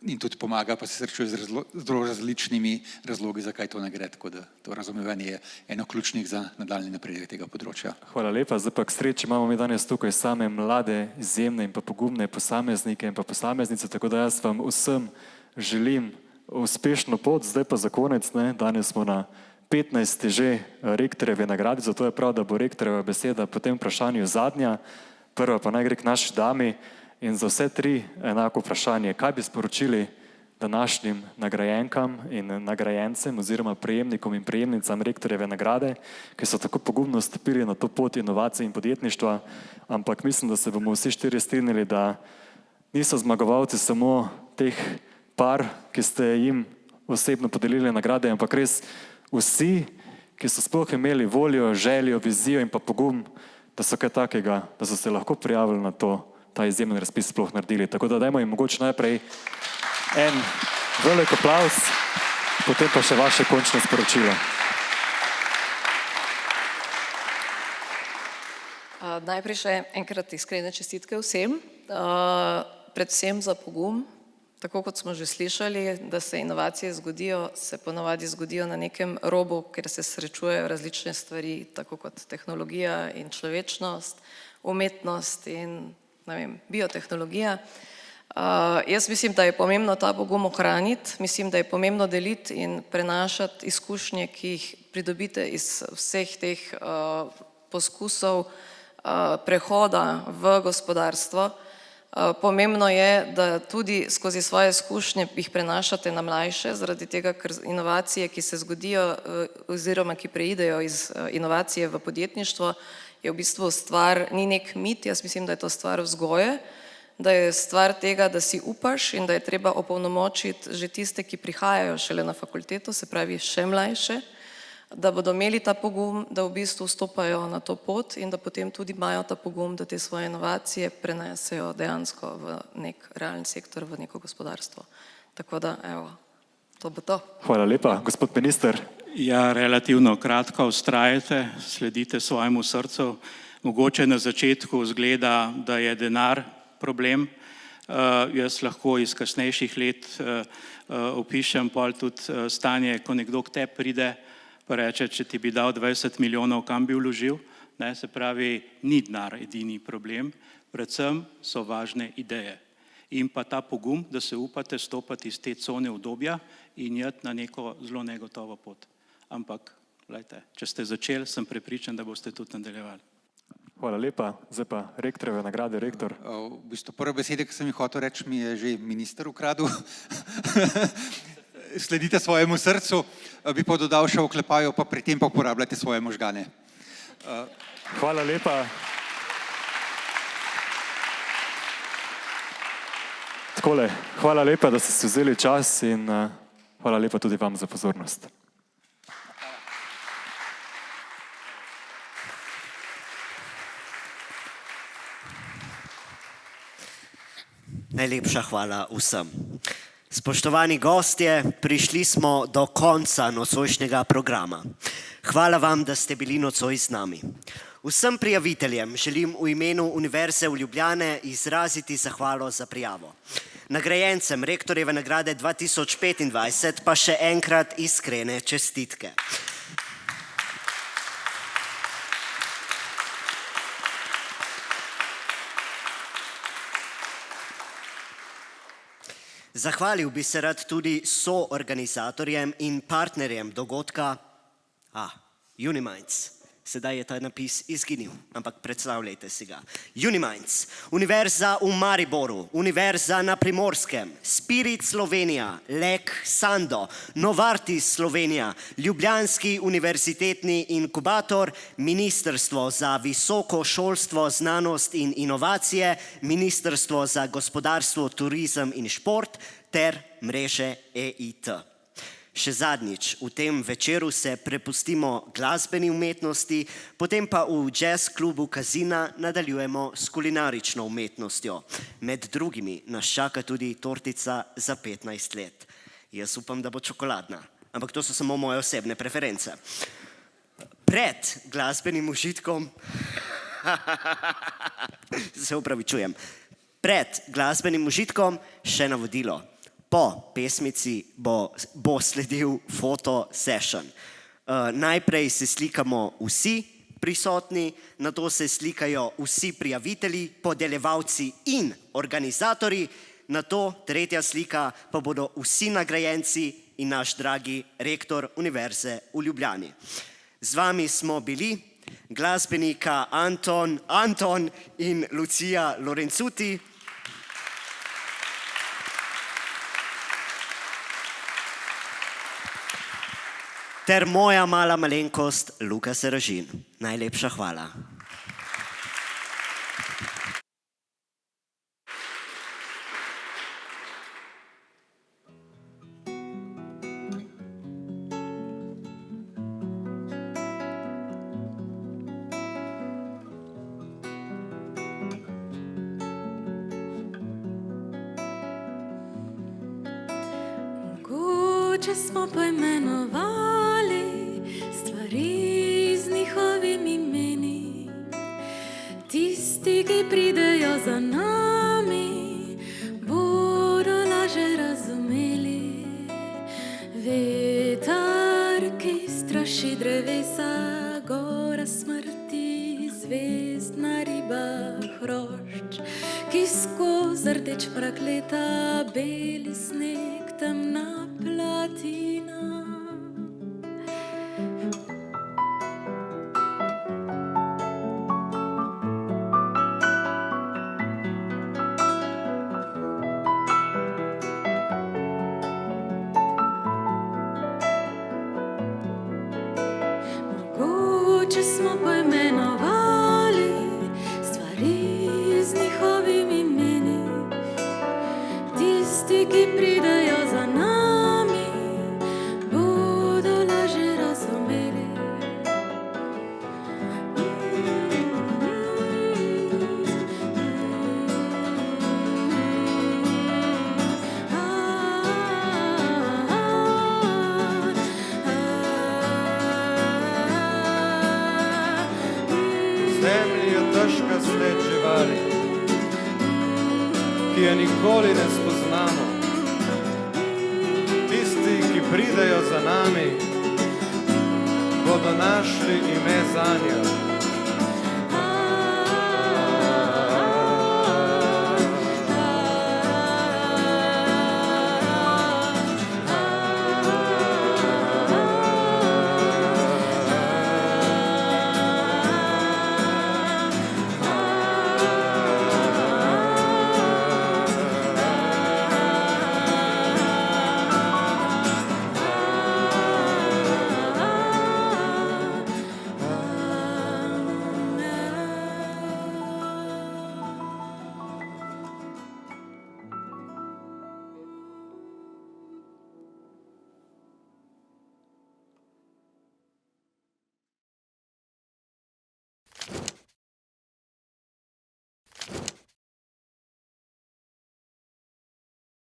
in tudi pomaga, pa se srečuje z zelo različnimi razlogi, zakaj to ne gre, tako da to razumevanje je eno ključnih za nadaljnji napredek tega področja. Hvala lepa, zdaj pa k sreči imamo mi danes tukaj same mlade, izjemne in pa pogumne posameznike in pa posameznice, tako da jaz vam vsem želim uspešno pot, zdaj pa za konec, danes smo na 15. že rektorjeve nagradi, zato je prav, da bo rektorjeva beseda po tem vprašanju zadnja, prva pa naj gre k naši dami in za vse 3 enako vprašanje, kaj bi sporočili današnjim nagrajenkam in nagrajencem oziroma prejemnikom in prejemnicam rektorjeve nagrade, ki so tako pogumno stopili na to pot inovacij in podjetništva, ampak mislim, da se bomo vsi 4 strinjali, da niso zmagovalci samo teh par, ki ste jim osebno podelili nagrade, ampak res vsi, ki so sploh imeli voljo, željo, vizijo in pa pogum, da so kaj takega, da so se lahko prijavili na to, ta izjemen razpis sploh naredili. Tako da dajmo jim mogoče najprej en velik aplavz, potem pa še vaše končno sporočilo. Najprej še enkrat iskrene čestitke vsem, predvsem za pogum. Tako kot smo že slišali, da se inovacije zgodijo, se ponavadi zgodijo na nekem robu, kjer se srečujejo različne stvari, tako kot tehnologija in človečnost, umetnost in biotehnologija. Jaz mislim, da je pomembno ta pogum ohraniti, mislim, da je pomembno deliti in prenašati izkušnje, ki jih pridobite iz vseh teh poskusov prehoda v gospodarstvo. Pomembno je, da tudi skozi svoje izkušnje jih prenašate na mlajše, zaradi tega, ker inovacije, ki se zgodijo oziroma ki preidejo iz inovacije v podjetništvo, je v bistvu stvar, ni nek mit, jaz mislim, da je to stvar vzgoje, da je stvar tega, da si upaš in da je treba opolnomočiti že tiste, ki prihajajo šele na fakulteto, se pravi še mlajše, da bodo imeli ta pogum, da v bistvu vstopajo na to pot in da potem tudi imajo ta pogum, da te svoje inovacije prenesejo dejansko v nek realni sektor, v neko gospodarstvo. Tako da, evo, to bo to. Hvala lepa. Gospod minister. Ja, relativno kratko vztrajate, sledite svojemu srcu. Mogoče na začetku zgleda, da je denar problem. Jaz lahko iz kasnejših let opišem pol tudi stanje, ko nekdo k tebi pride, pa reče, če ti bi dal 20 milijonov, kam bi vložil. Se pravi, ni denar edini problem, predvsem so važne ideje. In pa ta pogum, da se upate stopati iz te cone udobja in iti na neko zelo negotovo pot. Ampak, gledajte, če ste začeli, sem prepričan, da boste tudi nadaljevali. Hvala lepa. Zdaj pa rektorjeve nagrade, rektor. V bistvu prve besede, ki sem jih hotel reči, mi je že minister ukradel. Sledite svojemu srcu, bi pa dodal še oklepajo, pa pri tem pa uporabljate svoje možgane. Hvala lepa. Takole, hvala lepa, da ste si vzeli čas in hvala lepa tudi vam za pozornost. Najlepša hvala vsem. Spoštovani gostje, prišli smo do konca nocojšnjega programa. Hvala vam, da ste bili nocoj z nami. Vsem prijaviteljem želim v imenu Univerze v Ljubljani izraziti zahvalo za prijavo. Nagrajencem rektorjeve nagrade 2025 pa še enkrat iskrene čestitke. Zahvalil bi se rad tudi soorganizatorjem in partnerjem dogodka Uniminds. Sedaj je ta napis izginil, ampak predstavljajte si ga. Uniminds, Univerza v Mariboru, Univerza na Primorskem, Spirit Slovenija, Lek Sando, Novartis Slovenija, Ljubljanski univerzitetni inkubator, Ministrstvo za visoko šolstvo, znanost in inovacije, Ministrstvo za gospodarstvo, turizem in šport ter mreže EIT. Še zadnjič, v tem večeru se prepustimo glasbeni umetnosti, potem pa v jazz klubu Kazina nadaljujemo s kulinarično umetnostjo. Med drugimi nas čaka tudi tortica za 15 let. Jaz upam, da bo čokoladna, ampak to so samo moje osebne preference. Pred glasbenim užitkom, se opravičujem, pred glasbenim užitkom še navodilo. Po pesmici bo sledil foto session. Najprej se slikamo vsi prisotni, nato se slikajo vsi prijavitelji, podeljevalci in organizatorji, nato tretja slika pa bodo vsi nagrajenci in naš dragi rektor Univerze v Ljubljani. Z vami smo bili glasbenika Anton in Lucija Lorenzuti, ter moja mala malenkost Luka Seražin. Najlepša hvala. Mogoče smo poimenovali stvari z njihovimi imeni. Tisti, ki pridejo za nami, bodo lažje razumeli. Vetar, ki straši drevesa, gora smrti, zvezdna riba, hrošč, ki skozi zrteč prakleta, beli sneg, temna platina. Mogoče smo poimenovali stvari z njihovimi imeni. Tisti, ki pridejo za nami, bodo lažje razumeli. Zemlji je težka sled živali, ki je nikoli ne spoznamo. Tisti, ki pridejo za nami, bodo našli ime zanjo.